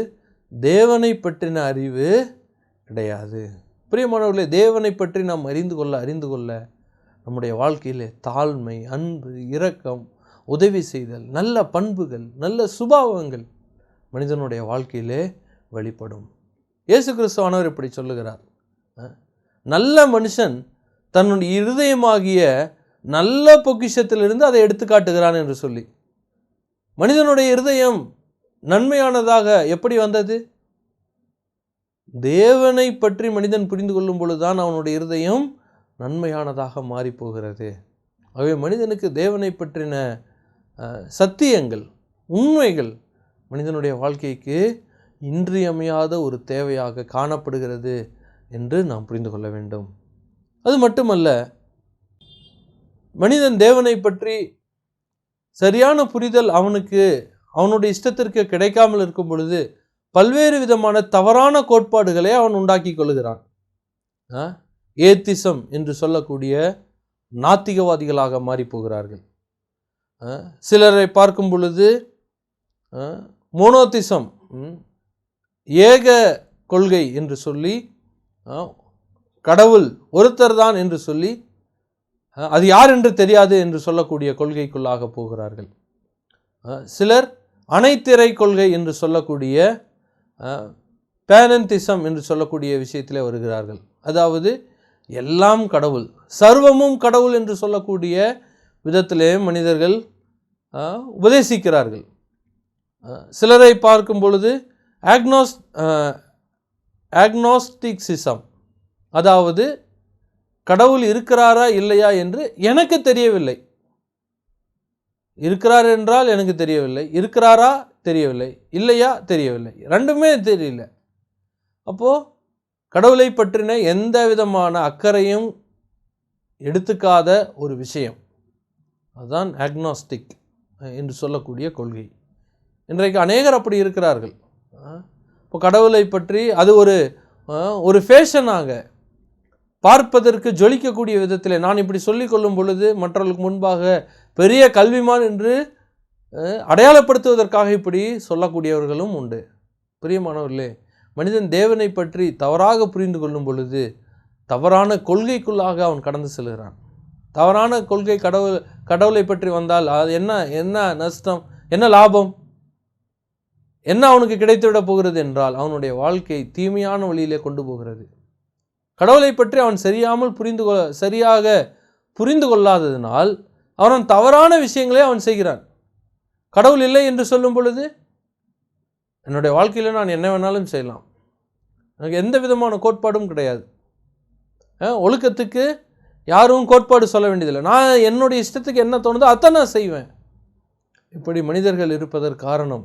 தேவனை பற்றின அறிவு கிடையாது. பிரியமானவர்களே, தேவனை பற்றி நாம் அறிந்து கொள்ள நம்முடைய வாழ்க்கையிலே தாழ்மை, அன்பு, இரக்கம், உதவி செய்தல், நல்ல பண்புகள், நல்ல சுபாவங்கள் மனிதனுடைய வாழ்க்கையிலே வெளிப்படும். இயேசு கிறிஸ்துவானவர் இப்படி சொல்லுகிறார், நல்ல மனுஷன் தன்னுடைய இருதயமாகிய நல்ல பொக்கிஷத்திலிருந்து அதை எடுத்து காட்டுகிறான் என்று சொல்லி. மனிதனுடைய இருதயம் நன்மையானதாக எப்படி வந்தது? தேவனை பற்றி மனிதன் புரிந்து கொள்ளும் பொழுதுதான் அவனுடைய இருதயம் நன்மையானதாக மாறி போகிறது. ஆகவே மனிதனுக்கு தேவனை பற்றின சத்தியங்கள், உண்மைகள் மனிதனுடைய வாழ்க்கைக்கு இன்றியமையாத ஒரு தேவையாக காணப்படுகிறது என்று நாம் புரிந்து கொள்ள வேண்டும். அது மட்டுமல்ல, மனிதன் தேவனை பற்றி சரியான புரிதல் அவனுடைய இஷ்டத்திற்கு கிடைக்காமல் இருக்கும் பொழுது பல்வேறு விதமான தவறான கோட்பாடுகளை அவன் உண்டாக்கி கொள்கிறான். ஏத்திசம் என்று சொல்லக்கூடிய நாத்திகவாதிகளாக மாறி போகிறார்கள். சிலரை பார்க்கும் பொழுது மோனோத்திசம், ஏக கொள்கை என்று சொல்லி, கடவுள் ஒருத்தர் தான் என்று சொல்லி, அது யார் என்று தெரியாது என்று சொல்லக்கூடிய கொள்கைக்குள்ளாக போகிறார்கள். சிலர் அனைத்திறை கொள்கை என்று சொல்லக்கூடிய பேனந்திசம் என்று சொல்லக்கூடிய விஷயத்திலே வருகிறார்கள். அதாவது எல்லாம் கடவுள், சர்வமும் கடவுள் என்று சொல்லக்கூடிய விதத்திலே மனிதர்கள் உபதேசிக்கிறார்கள். சிலரை பார்க்கும் பொழுது ஆக்னாஸ்டிக்சிசம், அதாவது கடவுள் இருக்கிறாரா இல்லையா என்று எனக்கு தெரியவில்லை, இருக்கிறார் என்றால் எனக்கு தெரியவில்லை, இருக்கிறாரா தெரியவில்லை, இல்லையா தெரியவில்லை, ரெண்டுமே தெரியல. அப்போது கடவுளை பற்றின எந்த விதமான அக்கறையும் எடுத்துக்காத ஒரு விஷயம், அதுதான் ஆக்னாஸ்டிக் என்று சொல்லக்கூடிய கொள்கை. இன்றைக்கு அநேகர் அப்படி இருக்கிறார்கள். இப்போ கடவுளை பற்றி அது ஒரு ஃபேஷனாக பார்ப்பதற்கு ஜொலிக்கக்கூடிய விதத்தில் நான் இப்படி சொல்லிக் கொள்ளும் பொழுது மற்றவர்களுக்கு முன்பாக பெரிய கல்விமான் என்று அடையாளப்படுத்துவதற்காக இப்படி சொல்லக்கூடியவர்களும் உண்டு. பிரியமானவர்களே, மனிதன் தேவனை பற்றி தவறாக புரிந்து கொள்ளும் பொழுது தவறான கொள்கைக்குள்ளாக அவன் கடந்து செல்கிறான். தவறான கொள்கை கடவுளை பற்றி வந்தால் அது என்ன நஷ்டம், என்ன லாபம், என்ன அவனுக்கு கிடைத்துவிட போகிறது என்றால் அவனுடைய வாழ்க்கை தீமையான வழியிலே கொண்டு போகிறது. கடவுளை பற்றி அவன் சரியாக புரிந்து கொள்ளாததினால் அவன் தவறான விஷயங்களே அவன் செய்கிறான். கடவுள் இல்லை என்று சொல்லும் பொழுது என்னுடைய வாழ்க்கையில் நான் என்ன வேணாலும் செய்யலாம், எனக்கு எந்த விதமான கோட்பாடும் கிடையாது. ஒழுக்கத்துக்கு யாரும் கோட்பாடு சொல்ல வேண்டியதில்லை, நான் என்னுடைய இஷ்டத்துக்கு என்ன தோணுதோ அதான் நான் செய்வேன். இப்படி மனிதர்கள் இருப்பதற்கு காரணம்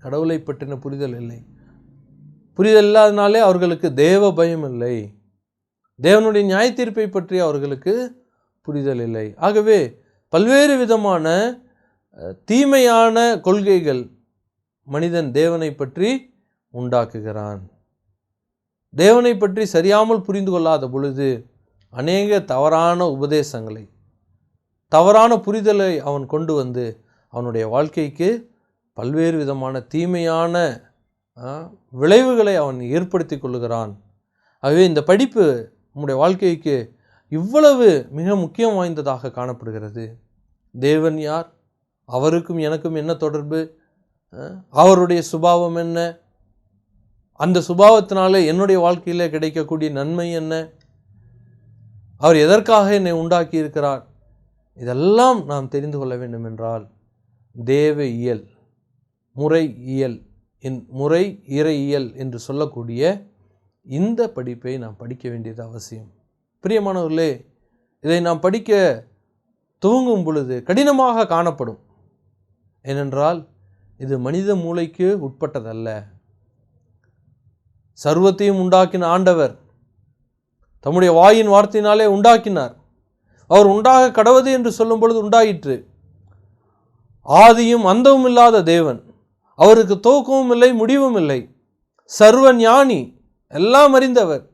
கடவுளை பற்றின புரிதல் இல்லை. புரிதல் இல்லாதனாலே அவர்களுக்கு தேவ பயம் இல்லை, தேவனுடைய நியாய தீர்ப்பை பற்றி அவர்களுக்கு புரிதல் இல்லை. ஆகவே பல்வேறு விதமான தீமையான கொள்கைகள் மனிதன் தேவனை பற்றி உண்டாக்குகிறான். தேவனை பற்றி சரியாமல் புரிந்து கொள்ளாத பொழுது அநேக தவறான உபதேசங்களை, தவறான புரிதலை அவன் கொண்டு வந்து அவனுடைய வாழ்க்கைக்கு பல்வேறு விதமான தீமையான விளைவுகளை அவன் ஏற்படுத்தி கொள்ளுகிறான். ஆகவே இந்த படிப்பு நம்முடைய வாழ்க்கைக்கு இவ்வளவு மிக முக்கியம் வாய்ந்ததாக காணப்படுகிறது. தேவன் யார், அவருக்கும் எனக்கும் என்ன தொடர்பு, அவருடைய சுபாவம் என்ன, அந்த சுபாவத்தினாலே என்னுடைய வாழ்க்கையில் கிடைக்கக்கூடிய நன்மை என்ன, அவர் எதற்காக என்னை உண்டாக்கி இருக்கிறார், இதெல்லாம் நாம் தெரிந்து கொள்ள வேண்டும் என்றால் தேவ இயல், முறை இறையியல் என்று சொல்லக்கூடிய இந்த படிப்பை நாம் படிக்க வேண்டியது அவசியம். பிரியமானவர்களே, இதை நாம் படிக்க துவங்கும் பொழுது கடினமாக காணப்படும். ஏனென்றால் இது மனித மூளைக்கு உட்பட்டதல்ல. சர்வத்தையும் உண்டாக்கின ஆண்டவர் தம்முடைய வாயின் வார்த்தையினாலே உண்டாக்கினார். அவர் உண்டாக கடவது என்று சொல்லும் பொழுது உண்டாயிற்று. ஆதியும் அந்தமும் இல்லாத தேவன், அவருக்கு துவக்கமும் இல்லை முடிவும் இல்லை. சர்வ ஞானி, எல்லாம் அறிந்தவர்,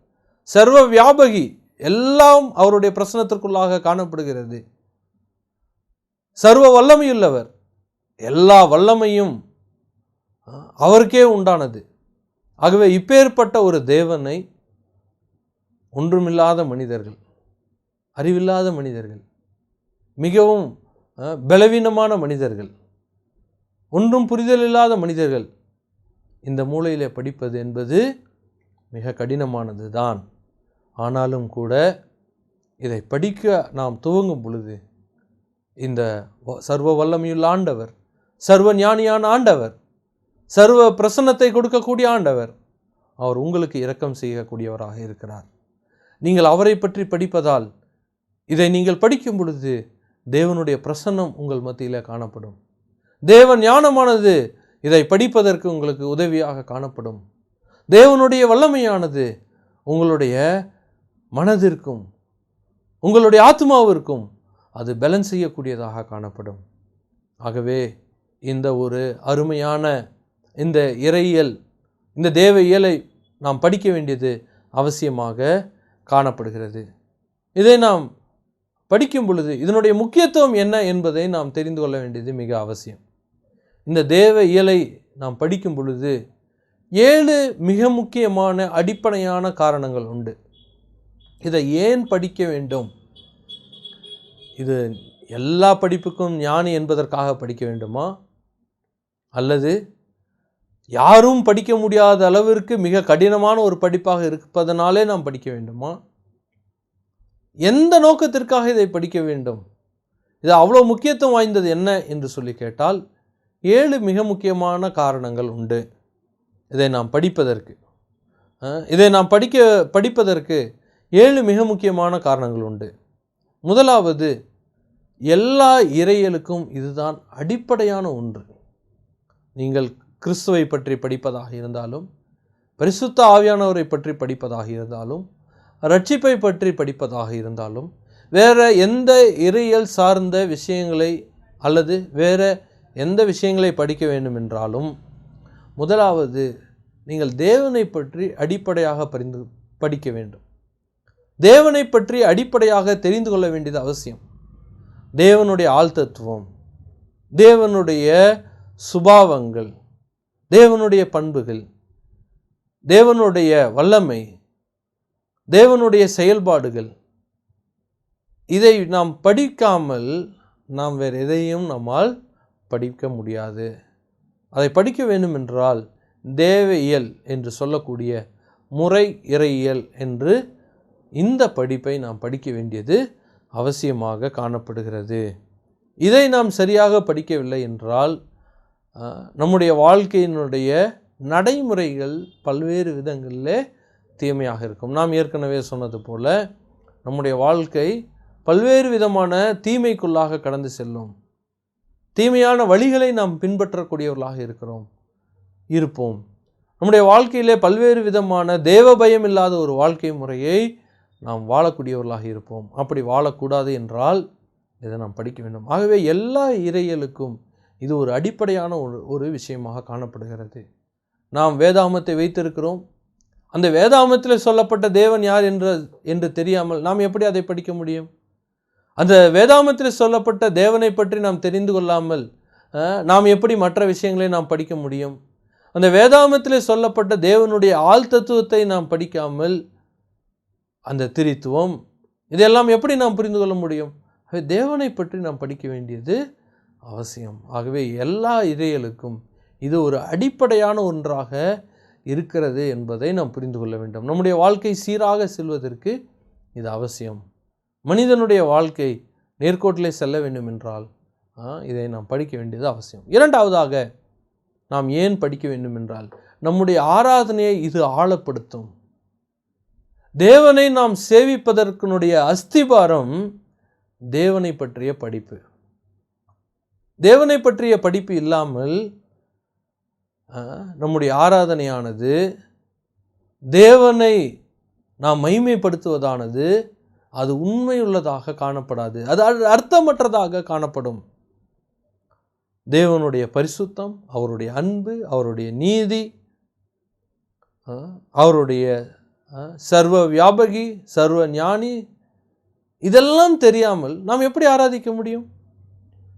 சர்வ வியாபகி, எல்லாம் அவருடைய பிரசனத்திற்குள்ளாக காணப்படுகிறது. சர்வ வல்லமையுள்ளவர், எல்லா வல்லமையும் அவருக்கே உண்டானது. ஆகவே இப்பேற்பட்ட ஒரு தேவனை ஒன்றுமில்லாத மனிதர்கள், அறிவில்லாத மனிதர்கள், மிகவும் பலவீனமான மனிதர்கள், ஒன்றும் புரிதல் இல்லாத மனிதர்கள் இந்த மூலையிலே படிப்பது என்பது மிக கடினமானது தான். ஆனாலும் கூட இதை படிக்க நாம் துவங்கும் பொழுது இந்த சர்வ வல்லமையுள்ள ஆண்டவர், சர்வ ஞானியான ஆண்டவர், சர்வ பிரசன்னத்தை கொடுக்கக்கூடிய ஆண்டவர், அவர் உங்களுக்கு இரக்கம் செய்யக்கூடியவராக இருக்கிறார். நீங்கள் அவரை பற்றி படிப்பதால், இதை நீங்கள் படிக்கும் பொழுது தேவனுடைய பிரசன்னம் உங்கள் மத்தியில் காணப்படும். தேவ ஞானமானது இதை படிப்பதற்கு உங்களுக்கு உதவியாக காணப்படும். தேவனுடைய வல்லமையானது உங்களுடைய மனதிற்கும் உங்களுடைய ஆத்மாவிற்கும் அது பலன் செய்யக்கூடியதாக காணப்படும். ஆகவே இந்த ஒரு அருமையான இந்த இறையியல், இந்த தேவ இயலை நாம் படிக்க வேண்டியது அவசியமாக காணப்படுகிறது. இதை நாம் படிக்கும் பொழுது இதனுடைய முக்கியத்துவம் என்ன என்பதை நாம் தெரிந்து கொள்ள வேண்டியது மிக அவசியம். இந்த தேவ இயலை நாம் படிக்கும் பொழுது 7 மிக முக்கியமான அடிப்படையான காரணங்கள் உண்டு. இதை ஏன் படிக்க வேண்டும்? இது எல்லா படிப்புக்கும் ஞானி என்பதற்காக படிக்க வேண்டுமா, அல்லது யாரும் படிக்க முடியாத அளவிற்கு மிக கடினமான ஒரு படிப்பாக இருப்பதனாலே நாம் படிக்க வேண்டுமா? எந்த நோக்கத்திற்காக இதை படிக்க வேண்டும்? இது அவ்வளோ முக்கியத்துவம் வாய்ந்தது என்ன என்று சொல்லி கேட்டால் 7 மிக முக்கியமான காரணங்கள் உண்டு இதை நாம் படிப்பதற்கு. இதை நாம் படிப்பதற்கு 7 மிக முக்கியமான காரணங்கள் உண்டு. முதலாவது, எல்லா இறையியலுக்கும் இதுதான் அடிப்படையான ஒன்று. நீங்கள் கிறிஸ்துவை பற்றி படிப்பதாக இருந்தாலும், பரிசுத்த ஆவியானவரை பற்றி படிப்பதாக இருந்தாலும், ரட்சிப்பை பற்றி படிப்பதாக இருந்தாலும், வேறு எந்த இறையியல் சார்ந்த விஷயங்களை அல்லது வேறு எந்த விஷயங்களை படிக்க வேண்டும் என்றாலும், முதலாவது நீங்கள் தேவனை பற்றி அடிப்படையாக படிக்க வேண்டும். தேவனை பற்றி அடிப்படையாக தெரிந்து கொள்ள வேண்டியது அவசியம். தேவனுடைய ஆழ்தத்துவம், தேவனுடைய சுபாவங்கள், தேவனுடைய பண்புகள், தேவனுடைய வல்லமை, தேவனுடைய செயல்பாடுகள், இதை நாம் படிக்காமல் நாம் வேறு எதையும் நம்மால் படிக்க முடியாது. அதை படிக்க வேண்டும் என்றால் தேவயியல் என்று சொல்லக்கூடிய முறை இறையியல் என்று இந்த படிப்பை நாம் படிக்க வேண்டியது அவசியமாக காணப்படுகிறது. இதை நாம் சரியாக படிக்கவில்லை என்றால் நம்முடைய வாழ்க்கையினுடைய நடைமுறைகள் பல்வேறு விதங்களிலே தீமையாக இருக்கும். நாம் ஏற்கனவே சொன்னது போல நம்முடைய வாழ்க்கை பல்வேறு விதமான தீமைக்குள்ளாக கடந்து செல்லும். தீமையான வழிகளை நாம் பின்பற்றக்கூடியவர்களாக இருப்போம். நம்முடைய வாழ்க்கையிலே பல்வேறு விதமான தேவ பயம் இல்லாத ஒரு வாழ்க்கை முறையை நாம் வாழக்கூடியவர்களாக இருப்போம். அப்படி வாழக்கூடாது என்றால் இதை நாம் படிக்க வேண்டும். ஆகவே எல்லா இறையியலுக்கும் இது ஒரு அடிப்படையான ஒரு விஷயமாக காணப்படுகிறது. நாம் வேதாகமத்தை வைத்திருக்கிறோம். அந்த வேதாகமத்தில் சொல்லப்பட்ட தேவன் யார் என்று தெரியாமல் நாம் எப்படி அதை படிக்க முடியும்? அந்த வேதாகமத்தில் சொல்லப்பட்ட தேவனை பற்றி நாம் தெரிந்து கொள்ளாமல் நாம் எப்படி மற்ற விஷயங்களை நாம் படிக்க முடியும்? அந்த வேதாகமத்தில் சொல்லப்பட்ட தேவனுடைய ஆள் தத்துவத்தை நாம் படிக்காமல் அந்த திரித்துவம் இதெல்லாம் எப்படி நாம் புரிந்து கொள்ள முடியும்? தேவனை பற்றி நாம் படிக்க வேண்டியது அவசியம். ஆகவே எல்லா இறையியலுக்கும் இது ஒரு அடிப்படையான ஒன்றாக இருக்கிறது என்பதை நாம் புரிந்து கொள்ள வேண்டும். நம்முடைய வாழ்க்கை சீராக செல்வதற்கு இது அவசியம். மனிதனுடைய வாழ்க்கை நேர்கோட்டிலே செல்ல வேண்டும் என்றால் இதை நாம் படிக்க வேண்டியது அவசியம். இரண்டாவதாக நாம் ஏன் படிக்க வேண்டும் என்றால் நம்முடைய ஆராதனையை இது ஆழப்படுத்தும். தேவனை நாம் சேவிப்பதற்குனுடைய அஸ்திபாரம் தேவனை பற்றிய படிப்பு. தேவனை பற்றிய படிப்பு இல்லாமல் நம்முடைய ஆராதனையானது தேவனை நாம் மகிமைப்படுத்துவதானது அது உண்மையுள்ளதாக காணப்படாது. அது அர்த்தமற்றதாக காணப்படும். தேவனுடைய பரிசுத்தம், அவருடைய அன்பு, அவருடைய நீதி, அவருடைய சர்வ வியாபகி, சர்வ ஞானி, இதெல்லாம் தெரியாமல் நாம் எப்படி ஆராதிக்க முடியும்?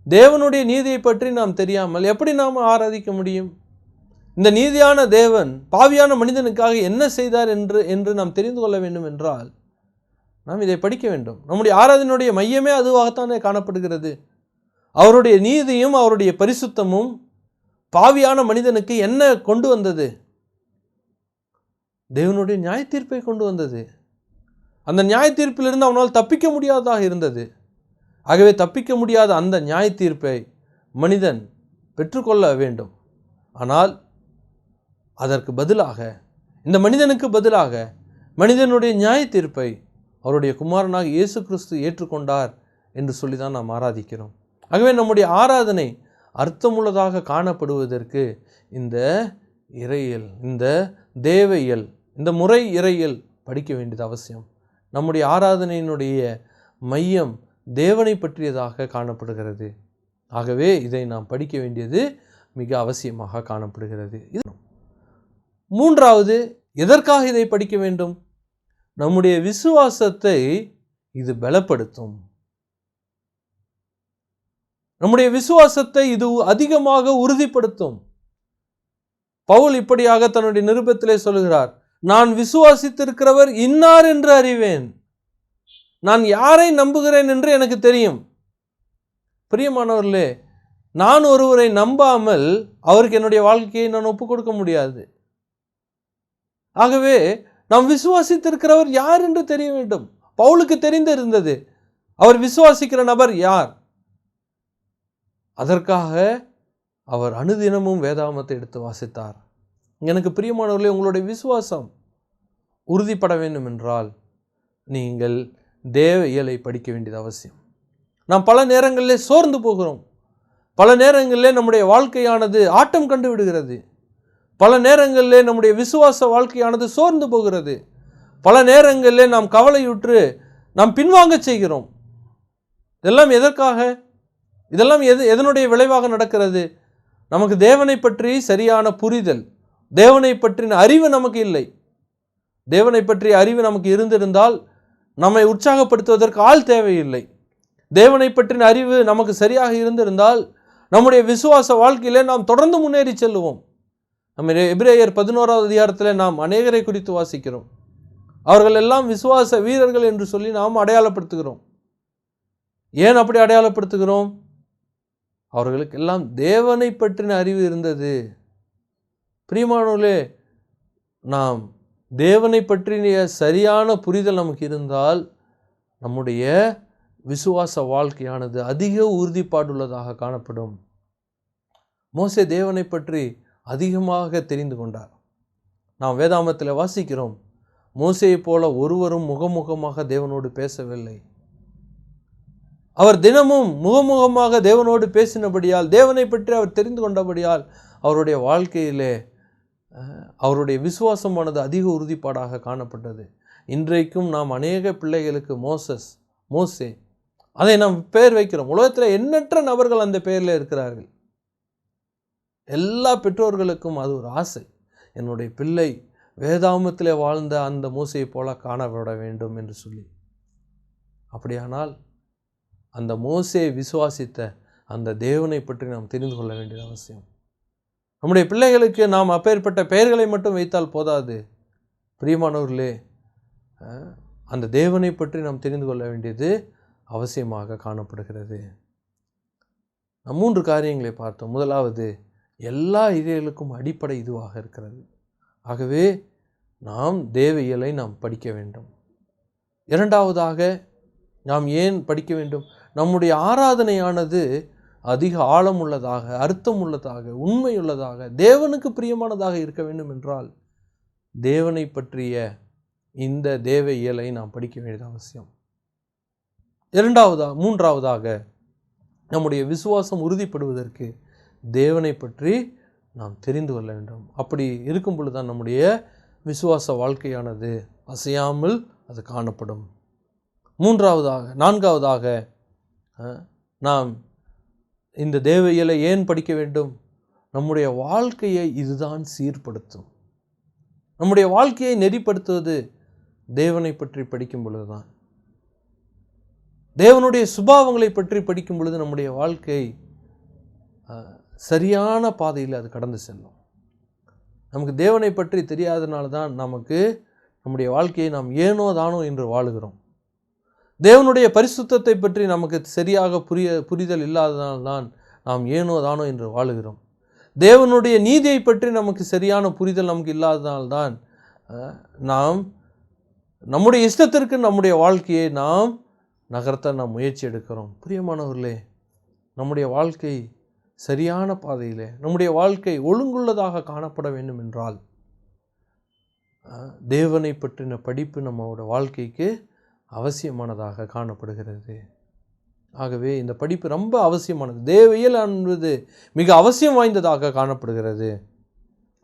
தேவனுடைய நீதியை பற்றி நாம் தெரியாமல் எப்படி நாம் ஆராதிக்க முடியும்? இந்த நீதியான தேவன் பாவியான மனிதனுக்காக என்ன செய்தார் என்று நாம் தெரிந்து கொள்ள வேண்டும் என்றால் நாம் இதை படிக்க வேண்டும். நம்முடைய ஆராதனையுடைய மையமே அதுவாகத்தானே காணப்படுகிறது. அவருடைய நீதியும் அவருடைய பரிசுத்தமும் பாவியான மனிதனுக்கு என்ன கொண்டு வந்தது? தேவனுடைய நியாய தீர்ப்பை கொண்டு வந்தது. அந்த நியாய தீர்ப்பிலிருந்து அவனால் தப்பிக்க முடியாததாக இருந்தது. ஆகவே தப்பிக்க முடியாத அந்த நியாய தீர்ப்பை மனிதன் பெற்றுக்கொள்ள வேண்டும். ஆனால் அதற்கு பதிலாக, இந்த மனிதனுக்கு பதிலாக மனிதனுடைய நியாய தீர்ப்பை அவருடைய குமாரனாக இயேசு கிறிஸ்து ஏற்றுக்கொண்டார் என்று சொல்லி தான் நாம் ஆராதிக்கிறோம். ஆகவே நம்முடைய ஆராதனை அர்த்தமுள்ளதாக காணப்படுவதற்கு இந்த இறையியல், இந்த தேவயியல், இந்த முறை இறையியல் படிக்க வேண்டியது அவசியம். நம்முடைய ஆராதனையினுடைய மையம் தேவனை பற்றியதாக காணப்படுகிறது. ஆகவே இதை நாம் படிக்க வேண்டியது மிக அவசியமாக காணப்படுகிறது. மூன்றாவது, எதற்காக இதை படிக்க வேண்டும்? நம்முடைய விசுவாசத்தை இது பலப்படுத்தும். நம்முடைய விசுவாசத்தை இது அதிகமாக உறுதிப்படுத்தும். பவுல் இப்படியாக தன்னுடைய நிருபத்திலே சொல்கிறார், நான் விசுவாசித்திருக்கிறவர் இன்னார் என்று அறிவேன், நான் யாரை நம்புகிறேன் என்று எனக்கு தெரியும். பிரியமானவர்களே, நான் ஒருவரை நம்பாமல் அவருக்கு என்னுடைய வாழ்க்கையை நான் ஒப்புக் கொடுக்க முடியாது. ஆகவே நாம் விசுவாசித்திருக்கிறவர் யார் என்று தெரிய வேண்டும். பவுலுக்கு தெரிந்திருந்தது அவர் விசுவாசிக்கிற நபர் யார். அதற்காக அவர் அனுதினமும் வேதாகமத்தை எடுத்து வாசித்தார். எனக்கு பிரியமானவர்களே, உங்களுடைய விசுவாசம் உறுதிப்பட வேண்டும் என்றால் நீங்கள் தேவ இயலை படிக்க வேண்டியது அவசியம். நாம் பல நேரங்களிலே சோர்ந்து போகிறோம். பல நேரங்களிலே நம்முடைய வாழ்க்கையானது ஆட்டம் கண்டு விடுகிறது. பல நேரங்களிலே நம்முடைய விசுவாச வாழ்க்கையானது சோர்ந்து போகிறது. பல நேரங்களிலே நாம் கவலையுற்று நாம் பின்வாங்க செய்கிறோம். இதெல்லாம் எதற்காக? இதெல்லாம் எதனுடைய விளைவாக நடக்கிறது? நமக்கு தேவனை பற்றி சரியான புரிதல், தேவனை பற்றின அறிவு நமக்கு இல்லை. தேவனை பற்றிய அறிவு நமக்கு இருந்திருந்தால் நம்மை உற்சாகப்படுத்துவதற்கு ஆள் தேவையில்லை. தேவனை பற்றின அறிவு நமக்கு சரியாக இருந்திருந்தால் நம்முடைய விசுவாச வாழ்க்கையிலே நாம் தொடர்ந்து முன்னேறி செல்லுவோம். நம்ம எபிரேயர் 11வது அதிகாரத்தில் நாம் அநேகரை குறித்து வாசிக்கிறோம். அவர்கள் எல்லாம் விசுவாச வீரர்கள் என்று சொல்லி நாம் அடையாளப்படுத்துகிறோம். ஏன் அப்படி அடையாளப்படுத்துகிறோம்? அவர்களுக்கெல்லாம் தேவனை பற்றின அறிவு இருந்தது. பிரியமானவர்களே, நாம் தேவனை பற்றிய சரியான புரிதல் நமக்கு இருந்தால் நம்முடைய விசுவாச வாழ்க்கையானது அதிக உறுதிப்பாடுள்ளதாக காணப்படும். மோசே தேவனை பற்றி அதிகமாக தெரிந்து கொண்டார். நாம் வேதாமத்தில் வாசிக்கிறோம், மோசேயை போல ஒருவரும் முகமுகமாக தேவனோடு பேசவில்லை. அவர் தினமும் முகமுகமாக தேவனோடு பேசினபடியால், தேவனை பற்றி அவர் தெரிந்து கொண்டபடியால் அவருடைய வாழ்க்கையிலே அவருடைய விசுவாசமானது அதிக உறுதிப்பாடாக காணப்பட்டது. இன்றைக்கும் நாம் அநேக பிள்ளைகளுக்கு மோசே அதை நாம் பெயர் வைக்கிறோம். உலகத்தில் எண்ணற்ற நபர்கள் அந்த பெயரில் இருக்கிறார்கள். எல்லா பெற்றோர்களுக்கும் அது ஒரு ஆசை, என்னுடைய பிள்ளை வேதாமத்திலே வாழ்ந்த அந்த மோசையை போல காணப்பட வேண்டும் என்று சொல்லி. அப்படியானால் அந்த மோசேயை விசுவாசித்த அந்த தேவனை பற்றி நாம் தெரிந்து கொள்ள வேண்டியது அவசியம். நம்முடைய பிள்ளைகளுக்கு நாம் அப்பேற்பட்ட பெயர்களை மட்டும் வைத்தால் போதாது. பிரியமானவர்களே, அந்த தேவனை பற்றி நாம் தெரிந்து கொள்ள வேண்டியது அவசியமாக காணப்படுகிறது. நாம் 3 காரியங்களை பார்த்தோம். முதலாவது, எல்லா இறைகளுக்கும் அடிப்படை இதுவாக இருக்கிறது. ஆகவே நாம் தேவ இயலை நாம் படிக்க வேண்டும். இரண்டாவதாக, நாம் ஏன் படிக்க வேண்டும்? நம்முடைய ஆராதனையானது அதிக ஆழம் உள்ளதாக, அர்த்தம் உள்ளதாக, உண்மையுள்ளதாக, தேவனுக்கு பிரியமானதாக இருக்க வேண்டும் என்றால் தேவனை பற்றிய இந்த தேவ இயலை நாம் படிக்க வேண்டியது அவசியம். மூன்றாவதாக, நம்முடைய விசுவாசம் உறுதிப்படுவதற்கு தேவனை பற்றி நாம் தெரிந்து கொள்ள வேண்டும். அப்படி இருக்கும் பொழுது தான் நம்முடைய விசுவாச வாழ்க்கையானது அசையாமல் அது காணப்படும். நான்காவதாக, நாம் இந்த தேவ இயலை ஏன் படிக்க வேண்டும்? நம்முடைய வாழ்க்கையை இதுதான் சீர்படுத்தும். நம்முடைய வாழ்க்கையை நெறிப்படுத்துவது தேவனை பற்றி படிக்கும் பொழுதுதான். தேவனுடைய சுபாவங்களை பற்றி படிக்கும் பொழுது நம்முடைய வாழ்க்கை சரியான பாதையில் அது கடந்து செல்லும். நமக்கு தேவனை பற்றி தெரியாதனால தான் நம்முடைய வாழ்க்கையை நாம் ஏனோ தானோ என்று வாழுகிறோம். தேவனுடைய பரிசுத்தத்தை பற்றி நமக்கு சரியாக புரிதல் இல்லாததால்தான் நாம் ஏனோ தானோ என்று வாழுகிறோம். தேவனுடைய நீதியை பற்றி நமக்கு சரியான புரிதல் நமக்கு இல்லாததால்தான் நாம் நம்முடைய இஷ்டத்திற்கு நம்முடைய வாழ்க்கையை நாம் நகர்த்த நாம் முயற்சி எடுக்கிறோம். பிரியமானவர்களே, நம்முடைய வாழ்க்கை சரியான பாதையிலே, நம்முடைய வாழ்க்கை ஒழுங்குள்ளதாக காணப்பட வேண்டும் என்றால் தேவனை பற்றின படிப்பு நம்மளோட வாழ்க்கைக்கு அவசியமானதாக காணப்படுகிறது. ஆகவே இந்த படிப்பு ரொம்ப அவசியமானது. தேவ இயல் என்பது மிக அவசியம் வாய்ந்ததாக காணப்படுகிறது.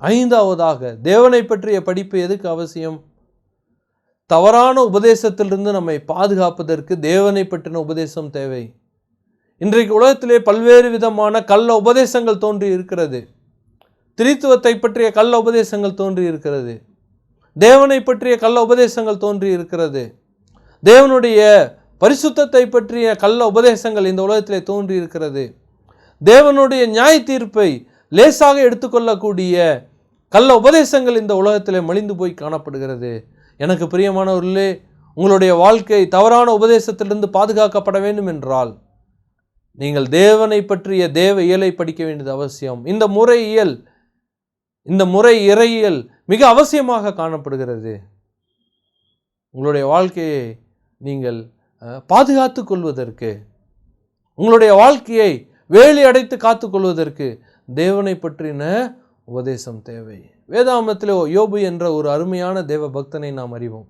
ஐந்தாவதாக, தேவனை பற்றிய படிப்பு எதுக்கு அவசியம்? தவறான உபதேசத்திலிருந்து நம்மை பாதுகாப்பதற்கு தேவனை பற்றின உபதேசம் தேவை. இன்றைக்கு உலகத்திலே பல்வேறு விதமான கள்ள உபதேசங்கள் தோன்றி இருக்கிறது. திரித்துவத்தை பற்றிய கள்ள உபதேசங்கள் தோன்றி இருக்கிறது. தேவனை பற்றிய கள்ள உபதேசங்கள் தோன்றி இருக்கிறது. தேவனுடைய பரிசுத்தத்தை பற்றிய கள்ள உபதேசங்கள் இந்த உலகத்திலே தோன்றி இருக்கிறது. தேவனுடைய நியாய தீர்ப்பை லேசாக எடுத்துக்கொள்ளக்கூடிய கள்ள உபதேசங்கள் இந்த உலகத்திலே மலிந்து போய் காணப்படுகிறது. எனக்கு பிரியமானவர்களே, உங்களுடைய வாழ்க்கை தவறான உபதேசத்திலிருந்து பாதுகாக்கப்பட வேண்டும் என்றால் நீங்கள் தேவனை பற்றிய தேவ இயலை படிக்க வேண்டியது அவசியம். இந்த முறை இறையியல் மிக அவசியமாக காணப்படுகிறது. உங்களுடைய வாழ்க்கையை நீங்கள் பாதுகாத்து கொள்வதற்கு, உங்களுடைய வாழ்க்கையை வேலி அடைத்து காத்து கொள்வதற்கு தேவனை பற்றின உபதேசம் தேவை. வேதாகமத்தில் யோபு என்ற ஒரு அருமையான தேவ பக்தனை நாம் அறிவோம்.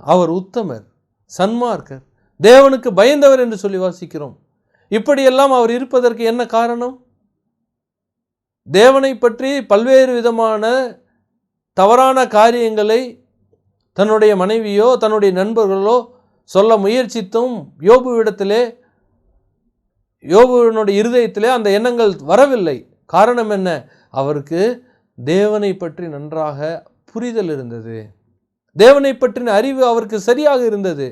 அவர் உத்தமர், சன்மார்க்கர், தேவனுக்கு பயந்தவர் என்று சொல்லி வாசிக்கிறோம். இப்படியெல்லாம் அவர் இருப்பதற்கு என்ன காரணம்? தேவனை பற்றி பல்வேறு விதமான தவறான காரியங்களை தன்னுடைய மனைவியோ தன்னுடைய நண்பர்களோ சொல்ல முயற்சித்தும் யோபுவினுடைய இருதயத்திலே அந்த எண்ணங்கள் வரவில்லை. காரணம் என்ன? அவருக்கு தேவனை பற்றி நன்றாக புரிதல் இருந்தது. தேவனை பற்றின அறிவு அவருக்கு சரியாக இருந்தது.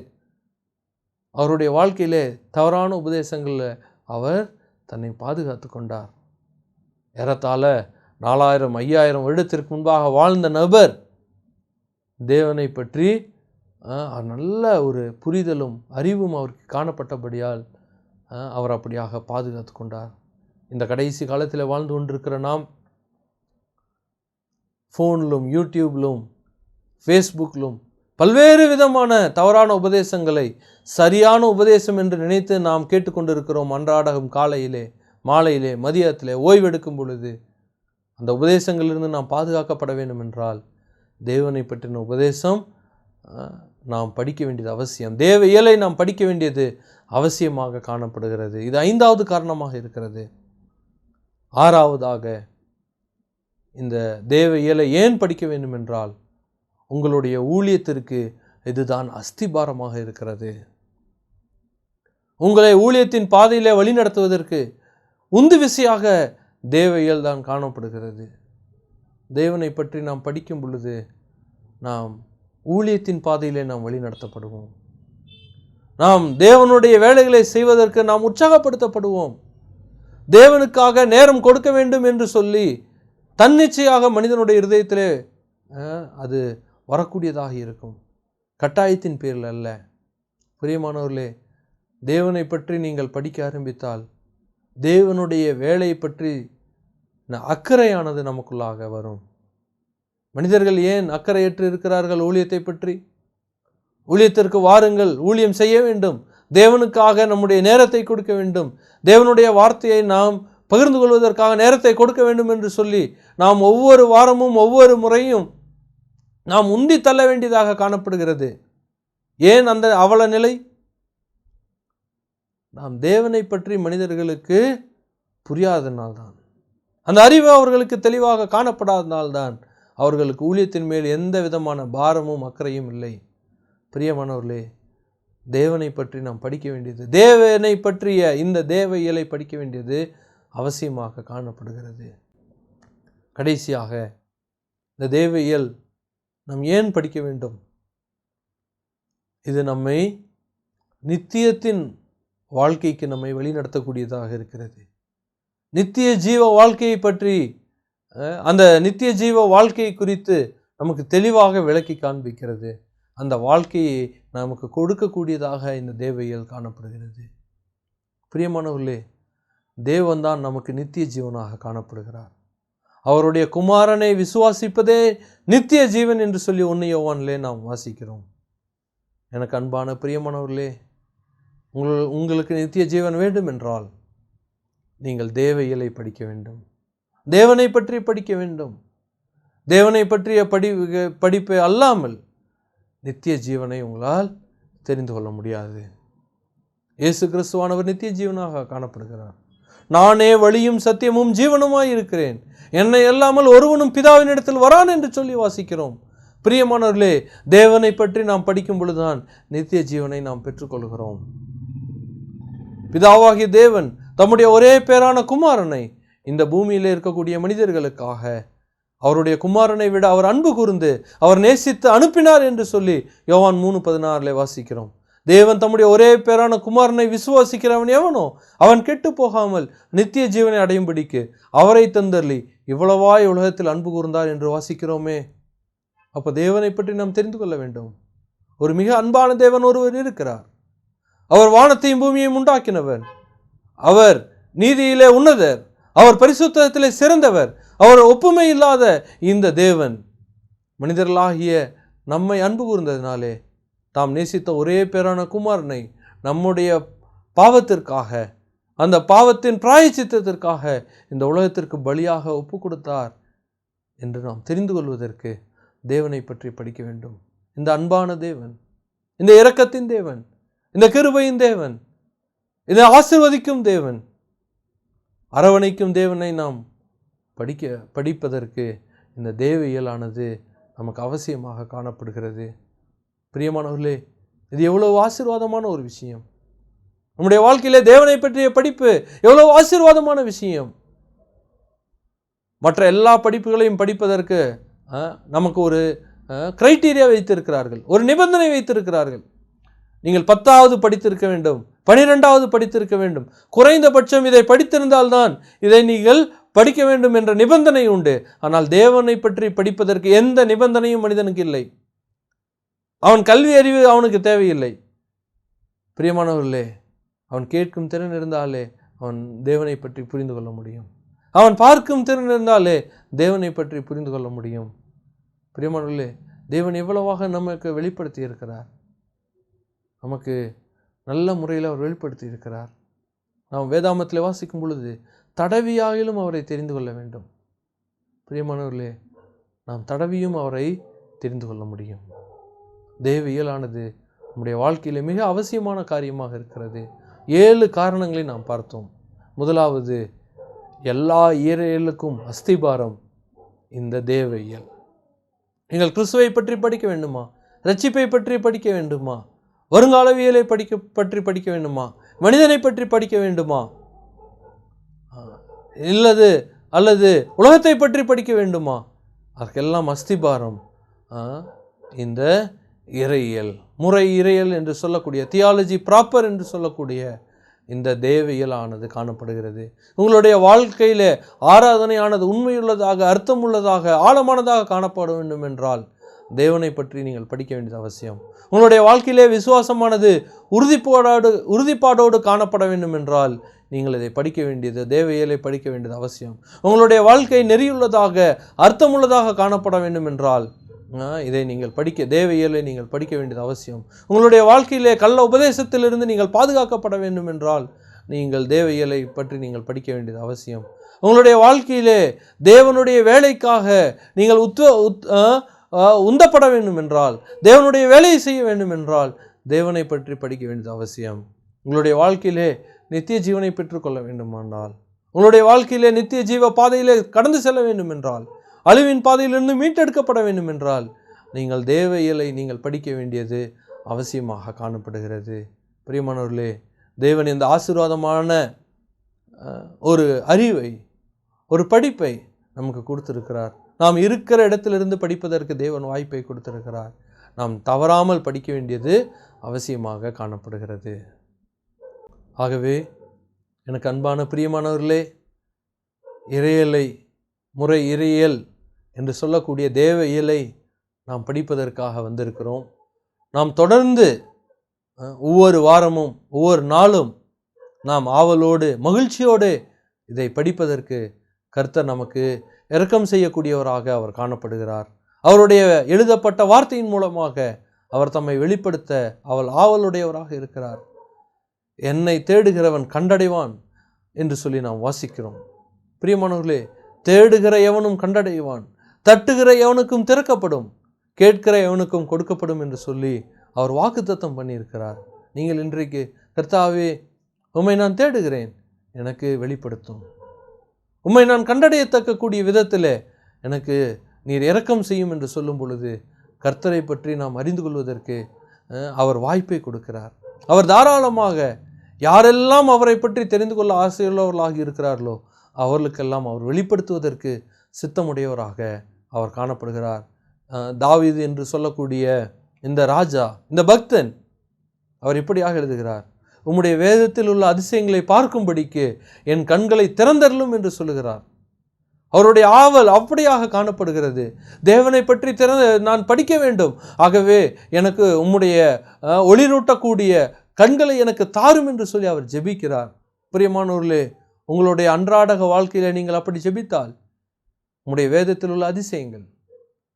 அவருடைய வாழ்க்கையிலே தவறான உபதேசங்களில் அவர் தன்னை பாதுகாத்து கொண்டார். ஏறத்தாழ 4000 5000 வருடத்திற்கு முன்பாக வாழ்ந்த நபர் தேவனை பற்றி நல்ல ஒரு புரிதலும் அறிவும் அவருக்கு காணப்பட்டபடியால் அவர் அப்படியாக பாதுகாத்து கொண்டார். இந்த கடைசி காலத்தில் வாழ்ந்து கொண்டிருக்கிற நாம் ஃபோனிலும் யூடியூப்லும் ஃபேஸ்புக்கிலும் பல்வேறு விதமான தவறான உபதேசங்களை சரியான உபதேசம் என்று நினைத்து நாம் கேட்டுக்கொண்டிருக்கிறோம். அன்றாடம் காலையிலே, மாலையிலே, மதியத்திலே ஓய்வெடுக்கும் பொழுது அந்த உபதேசங்களிலிருந்து நாம் பாதுகாக்கப்பட வேண்டும் என்றால் தேவனை பற்றின உபதேசம் நாம் படிக்க வேண்டியது அவசியம். தேவ இயலை நாம் படிக்க வேண்டியது அவசியமாக காணப்படுகிறது. இது 5வது காரணமாக இருக்கிறது. 6வதாக இந்த தேவ இயலை ஏன் படிக்க வேண்டும் என்றால் உங்களுடைய ஊழியத்திற்கு இதுதான் அஸ்திபாரமாக இருக்கிறது. உங்களை ஊழியத்தின் பாதையிலே வழிநடத்துவதற்கு உந்து விசையாக தேவ இயல் தான் காணப்படுகிறது. தேவனை பற்றி நாம் படிக்கும் பொழுது நாம் ஊழியத்தின் பாதையிலே நாம் வழிநடத்தப்படுவோம். நாம் தேவனுடைய வேலைகளை செய்வதற்கு நாம் உற்சாகப்படுத்தப்படுவோம். தேவனுக்காக நேரம் கொடுக்க வேண்டும் என்று சொல்லி தன்னிச்சையாக மனிதனுடைய இருதயத்திலே அது வரக்கூடியதாக இருக்கும். கட்டாயத்தின் பேரில் அல்ல. பிரியமானவர்களே, தேவனை பற்றி நீங்கள் படிக்க ஆரம்பித்தால் தேவனுடைய வேலையை பற்றி அக்கறையானது நமக்குள்ளாக வரும். மனிதர்கள் ஏன் அக்கறையற்று இருக்கிறார்கள்? ஊழியத்தை பற்றி. ஊழியத்திற்கு வாருங்கள், ஊழியம் செய்ய வேண்டும், தேவனுக்காக நம்முடைய நேரத்தை கொடுக்க வேண்டும், தேவனுடைய வார்த்தையை நாம் பகிர்ந்து கொள்வதற்காக நேரத்தை கொடுக்க வேண்டும் என்று சொல்லி நாம் ஒவ்வொரு வாரமும் ஒவ்வொரு முறையும் நாம் உந்தி தள்ள வேண்டியதாக காணப்படுகிறது. ஏன் அந்த அவல நிலை? நாம் தேவனை பற்றி மனிதர்களுக்கு புரியாதனால்தான், அந்த அறிவு அவர்களுக்கு தெளிவாக காணப்படாதனால்தான் அவர்களுக்கு ஊழியத்தின் மேல் எந்த விதமான பாரமும் அக்கறையும் இல்லை. பிரியமானவர்களே, தேவனை பற்றி நாம் படிக்க வேண்டியது, தேவனை பற்றிய இந்த தேவ இயலை படிக்க வேண்டியது அவசியமாக காணப்படுகிறது. கடைசியாக இந்த தேவ இயல் நாம் ஏன் படிக்க வேண்டும்? இது நம்மை நித்தியத்தின் வாழ்க்கைக்கு நம்மை வழிநடத்தக்கூடியதாக இருக்கிறது. நித்திய ஜீவ வாழ்க்கையை பற்றி, அந்த நித்திய ஜீவ வாழ்க்கை குறித்து நமக்கு தெளிவாக விளக்கி காண்பிக்கிறது. அந்த வாழ்க்கையை நமக்கு கொடுக்கக்கூடியதாக இந்த தேவ இயல் காணப்படுகிறது. பிரியமானவர்களே, தேவன்தான் நமக்கு நித்திய ஜீவனாக காணப்படுகிறார். அவருடைய குமாரனை விசுவாசிப்பதே நித்திய ஜீவன் என்று சொல்லி 1 யோவானிலே நாம் வாசிக்கிறோம். எனக்கு அன்பான பிரியமானவர்களே, உங்களுக்கு நித்திய ஜீவன் வேண்டும் என்றால் நீங்கள் தேவ இயலை படிக்க வேண்டும், தேவனை பற்றி படிக்க வேண்டும். தேவனை பற்றிய படிப்பை அல்லாமல் நித்திய ஜீவனை உங்களால் தெரிந்து கொள்ள முடியாது. இயேசு கிறிஸ்துவானவர் நித்திய ஜீவனாக காணப்படுகிறார். நானே வழியும் சத்தியமும் ஜீவனுமாய் இருக்கிறேன், என்னை அல்லாமல் ஒருவனும் பிதாவின் இடத்தில் வரான் என்று சொல்லி வாசிக்கிறோம். பிரியமானவர்களே, தேவனை பற்றி நாம் படிக்கும் பொழுதுதான் நித்திய ஜீவனை நாம் பெற்றுக்கொள்கிறோம். பிதாவாகிய தேவன் தம்முடைய ஒரே பேரான குமாரனை இந்த பூமியிலே இருக்கக்கூடிய மனிதர்களுக்காக அவருடைய குமாரனை விட அவர் அன்பு கூர்ந்து அவர் நேசித்து அனுப்பினார் என்று சொல்லி யோவான் 3:16 வாசிக்கிறோம். தேவன் தம்முடைய ஒரே பேரான குமாரனை விசுவாசிக்கிறவன் எவனோ அவன் கெட்டு போகாமல் நித்திய ஜீவனை அடையும்படிக்கு அவரை தந்தர்லி இவ்வளவாய் உலகத்தில் அன்பு கூர்ந்தார் என்று வாசிக்கிறோமே. அப்போ தேவனை பற்றி நாம் தெரிந்து கொள்ள வேண்டும். ஒரு மிக அன்பான தேவன் ஒருவர் இருக்கிறார். அவர் வானத்தையும் பூமியையும் உண்டாக்கினவர். அவர் நீதியிலே உன்னதர். அவர் பரிசுத்தத்திலே சிறந்தவர். அவர் ஒப்புமை இல்லாத இந்த தேவன் மனிதர்களாகிய நம்மை அன்பு கூர்ந்ததினாலே தாம் நேசித்த ஒரே பேரான குமாரனை நம்முடைய பாவத்திற்காக, அந்த பாவத்தின் பிராயச்சித்தத்திற்காக இந்த உலகத்திற்கு பலியாக ஒப்பு கொடுத்தார் என்று நாம் தெரிந்து கொள்வதற்கு தேவனை பற்றி படிக்க வேண்டும். இந்த அன்பான தேவன், இந்த இரக்கத்தின் தேவன், இந்த கிருபையின் தேவன், இதை ஆசீர்வதிக்கும் தேவன், அரவணைக்கும் தேவனை நாம் படிப்பதற்கு இந்த தேவ இயலானது நமக்கு அவசியமாக காணப்படுகிறது. பிரியமானவர்களே, இது எவ்வளவு ஆசீர்வாதமான ஒரு விஷயம். நம்முடைய வாழ்க்கையிலே தேவனை பற்றிய படிப்பு எவ்வளவு ஆசீர்வாதமான விஷயம். மற்ற எல்லா படிப்புகளையும் படிப்பதற்கு நமக்கு ஒரு கிரைட்டீரியா வைத்திருக்கிறார்கள், ஒரு நிபந்தனை வைத்திருக்கிறார்கள். நீங்கள் 10வது படித்திருக்க வேண்டும், 12வது படித்திருக்க வேண்டும். குறைந்தபட்சம் இதை படித்திருந்தால்தான் இதை நீங்கள் படிக்க வேண்டும் என்ற நிபந்தனை உண்டு. ஆனால் தேவனை பற்றி படிப்பதற்கு எந்த நிபந்தனையும் மனிதனுக்கு இல்லை. அவன் கல்வி அறிவு அவனுக்கு தேவையில்லை. பிரியமானவர்களே, அவன் கேட்கும் திறன் இருந்தாலே அவன் தேவனை பற்றி புரிந்து கொள்ள முடியும். அவன் பார்க்கும் திறன் இருந்தாலே தேவனை பற்றி புரிந்து கொள்ள முடியும். பிரியமானவர்களே, தேவன் எவ்வளவாக நமக்கு வெளிப்படுத்தி இருக்கிறார். நமக்கு நல்ல முறையில் அவர் வெளிப்படுத்தி இருக்கிறார். நாம் வேதாமத்தில் வாசிக்கும் பொழுது தடவியாயிலும் அவரை தெரிந்து கொள்ள வேண்டும். பிரியமானவர்களே, நாம் தடவியும் அவரை தெரிந்து கொள்ள முடியும். தேவியலானது நம்முடைய வாழ்க்கையில் மிக அவசியமான காரியமாக இருக்கிறது. 7 காரணங்களை நாம் பார்த்தோம். முதலாவது, எல்லா இயலுக்கும் அஸ்திபாரம் இந்த தேவையியல். நீங்கள் கிறிஸ்துவை பற்றி படிக்க வேண்டுமா? ரட்சிப்பை பற்றி படிக்க வேண்டுமா? வருங்காலவியலை பற்றி படிக்க வேண்டுமா? மனிதனை பற்றி படிக்க வேண்டுமா? அல்லது உலகத்தை பற்றி படிக்க வேண்டுமா? அதற்கெல்லாம் அஸ்திபாரம் இந்த இறையியல், முறை இறையியல் என்று சொல்லக்கூடிய, தியாலஜி ப்ராப்பர் என்று சொல்லக்கூடிய இந்த தேவையியலானது காணப்படுகிறது. உங்களுடைய வாழ்க்கையில் ஆராதனையானது உண்மையுள்ளதாக, அர்த்தமுள்ளதாக, ஆழமானதாக காணப்பட வேண்டும் என்றால் தேவனை பற்றி நீங்கள் படிக்க வேண்டியது அவசியம். உங்களுடைய வாழ்க்கையிலே விசுவாசமானது உறுதிப்பாடோடு காணப்பட வேண்டும் என்றால் நீங்கள் இதை படிக்க வேண்டியது, தேவையியலை படிக்க வேண்டியது அவசியம். உங்களுடைய வாழ்க்கை நெறியுள்ளதாக, அர்த்தமுள்ளதாக காணப்பட வேண்டும் என்றால் இதை நீங்கள் தேவையியலை நீங்கள் படிக்க வேண்டியது அவசியம். உங்களுடைய வாழ்க்கையிலே கள்ள உபதேசத்திலிருந்து நீங்கள் பாதுகாக்கப்பட வேண்டும் என்றால் நீங்கள் தேவையியலை பற்றி நீங்கள் படிக்க வேண்டியது அவசியம். உங்களுடைய வாழ்க்கையிலே தேவனுடைய வேலைக்காக நீங்கள் உந்தப்பட வேண்டும் என்றால், தேவனுடைய வேலையை செய்ய வேண்டும் என்றால் தேவனை பற்றி படிக்க வேண்டியது அவசியம். உங்களுடைய வாழ்க்கையிலே நித்திய ஜீவனை பெற்றுக்கொள்ள வேண்டுமானால், உங்களுடைய வாழ்க்கையிலே நித்திய ஜீவ பாதையிலே கடந்து செல்ல வேண்டும் என்றால், அழிவின் பாதையிலிருந்து மீட்டெடுக்கப்பட வேண்டும் என்றால் நீங்கள் தேவையியலை நீங்கள் படிக்க வேண்டியது அவசியமாக காணப்படுகிறது. பிரியமானவர்களே, தேவன் இந்த ஆசீர்வாதமான ஒரு அறிவை, ஒரு படிப்பை நமக்கு கொடுத்திருக்கிறார். நாம் இருக்கிற இடத்திலிருந்து படிப்பதற்கு தேவன் வாய்ப்பை கொடுத்திருக்கிறார். நாம் தவறாமல் படிக்க வேண்டியது அவசியமாக காணப்படுகிறது. ஆகவே எனக்கு அன்பான பிரியமானவர்களே, இறையியலை, முறை இறையியல் என்று சொல்லக்கூடிய தேவ இயலை நாம் படிப்பதற்காக வந்திருக்கிறோம். நாம் தொடர்ந்து ஒவ்வொரு வாரமும் ஒவ்வொரு நாளும் நாம் ஆவலோடு மகிழ்ச்சியோடு இதை படிப்பதற்கு கர்த்தர் நமக்கு இரக்கம் செய்யக்கூடியவராக அவர் காணப்படுகிறார். அவருடைய எழுதப்பட்ட வார்த்தையின் மூலமாக அவர் தம்மை வெளிப்படுத்த அவள் ஆவலுடையவராக இருக்கிறார். என்னை தேடுகிறவன் கண்டடைவான் என்று சொல்லி நாம் வாசிக்கிறோம். பிரியமானவர்களே, தேடுகிற எவனும் கண்டடைவான், தட்டுகிற எவனுக்கும் திறக்கப்படும், கேட்கிற எவனுக்கும் கொடுக்கப்படும் என்று சொல்லி அவர் வாக்குத்தத்தம் பண்ணியிருக்கிறார். நீங்கள் இன்றைக்கு கர்த்தாவே உம்மை நான் தேடுகிறேன், எனக்கு வெளிப்படுத்தும், உம்மை நான் கண்டடையத்தக்கக்கூடிய விதத்தில் எனக்கு நீர் இரக்கம் செய்யும் என்று சொல்லும் பொழுது கர்த்தரை பற்றி நாம் அறிந்து கொள்வதற்கு அவர் வாய்ப்பை கொடுக்கிறார். அவர் தாராளமாக யாரெல்லாம் அவரை பற்றி தெரிந்து கொள்ள ஆசையுள்ளவர்களாக இருக்கிறார்களோ அவர்களுக்கெல்லாம் அவர் வெளிப்படுத்துவதற்கு சித்தமுடையவராக அவர் காணப்படுகிறார். தாவீது என்று சொல்லக்கூடிய இந்த ராஜா, இந்த பக்தன், அவர் இப்படியாக எழுதுகிறார், உம்முடைய வேதத்தில் உள்ள அதிசயங்களை பார்க்கும்படிக்கு என் கண்களை திறந்தருளும் என்று சொல்லுகிறார். அவருடைய ஆவல் அப்படியாக காணப்படுகிறது. தேவனை பற்றி நான் படிக்க வேண்டும், ஆகவே எனக்கு உம்முடைய ஒளிரூட்டக்கூடிய கண்களை எனக்கு தாரும் என்று சொல்லி அவர் ஜெபிக்கிறார். பிரியமானவர்களே, உங்களுடைய அன்றாட வாழ்க்கையில் நீங்கள் அப்படி ஜெபித்தால் உம்முடைய வேதத்தில் உள்ள அதிசயங்கள்,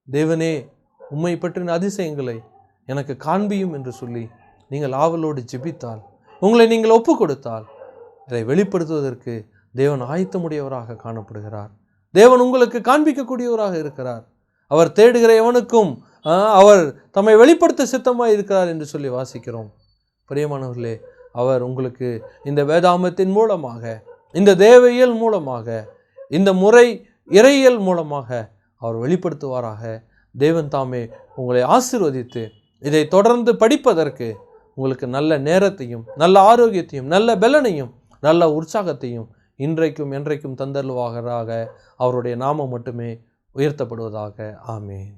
தேவனே உம்மை பற்றின அதிசயங்களை எனக்கு காண்பியும் என்று சொல்லி நீங்கள் ஆவலோடு ஜெபித்தால், உங்களை நீங்கள் ஒப்பு கொடுத்தால் அதை வெளிப்படுத்துவதற்கு தேவன் ஆயத்தமுடையவராக காணப்படுகிறார். தேவன் உங்களுக்கு காண்பிக்கக்கூடியவராக இருக்கிறார். அவர் தேடுகிற எவனுக்கும் அவர் தம்மை வெளிப்படுத்த சித்தமாக இருக்கிறார் என்று சொல்லி வாசிக்கிறோம். பிரியமானவர்களே, அவர் உங்களுக்கு இந்த வேதாமத்தின் மூலமாக, இந்த தேவையியல் மூலமாக, இந்த முறை இறையியல் மூலமாக அவர் வெளிப்படுத்துவாராக. தேவன் தாமே உங்களை ஆசீர்வதித்து இதை தொடர்ந்து படிப்பதற்கு உங்களுக்கு நல்ல நேரத்தையும், நல்ல ஆரோக்கியத்தையும், நல்ல பலனையும், நல்ல உற்சாகத்தையும் இன்றைக்கும் என்றைக்கும் தந்தருள்வாராக. அவருடைய நாமம் மட்டுமே உயர்த்தப்படுவதாக. ஆமென்.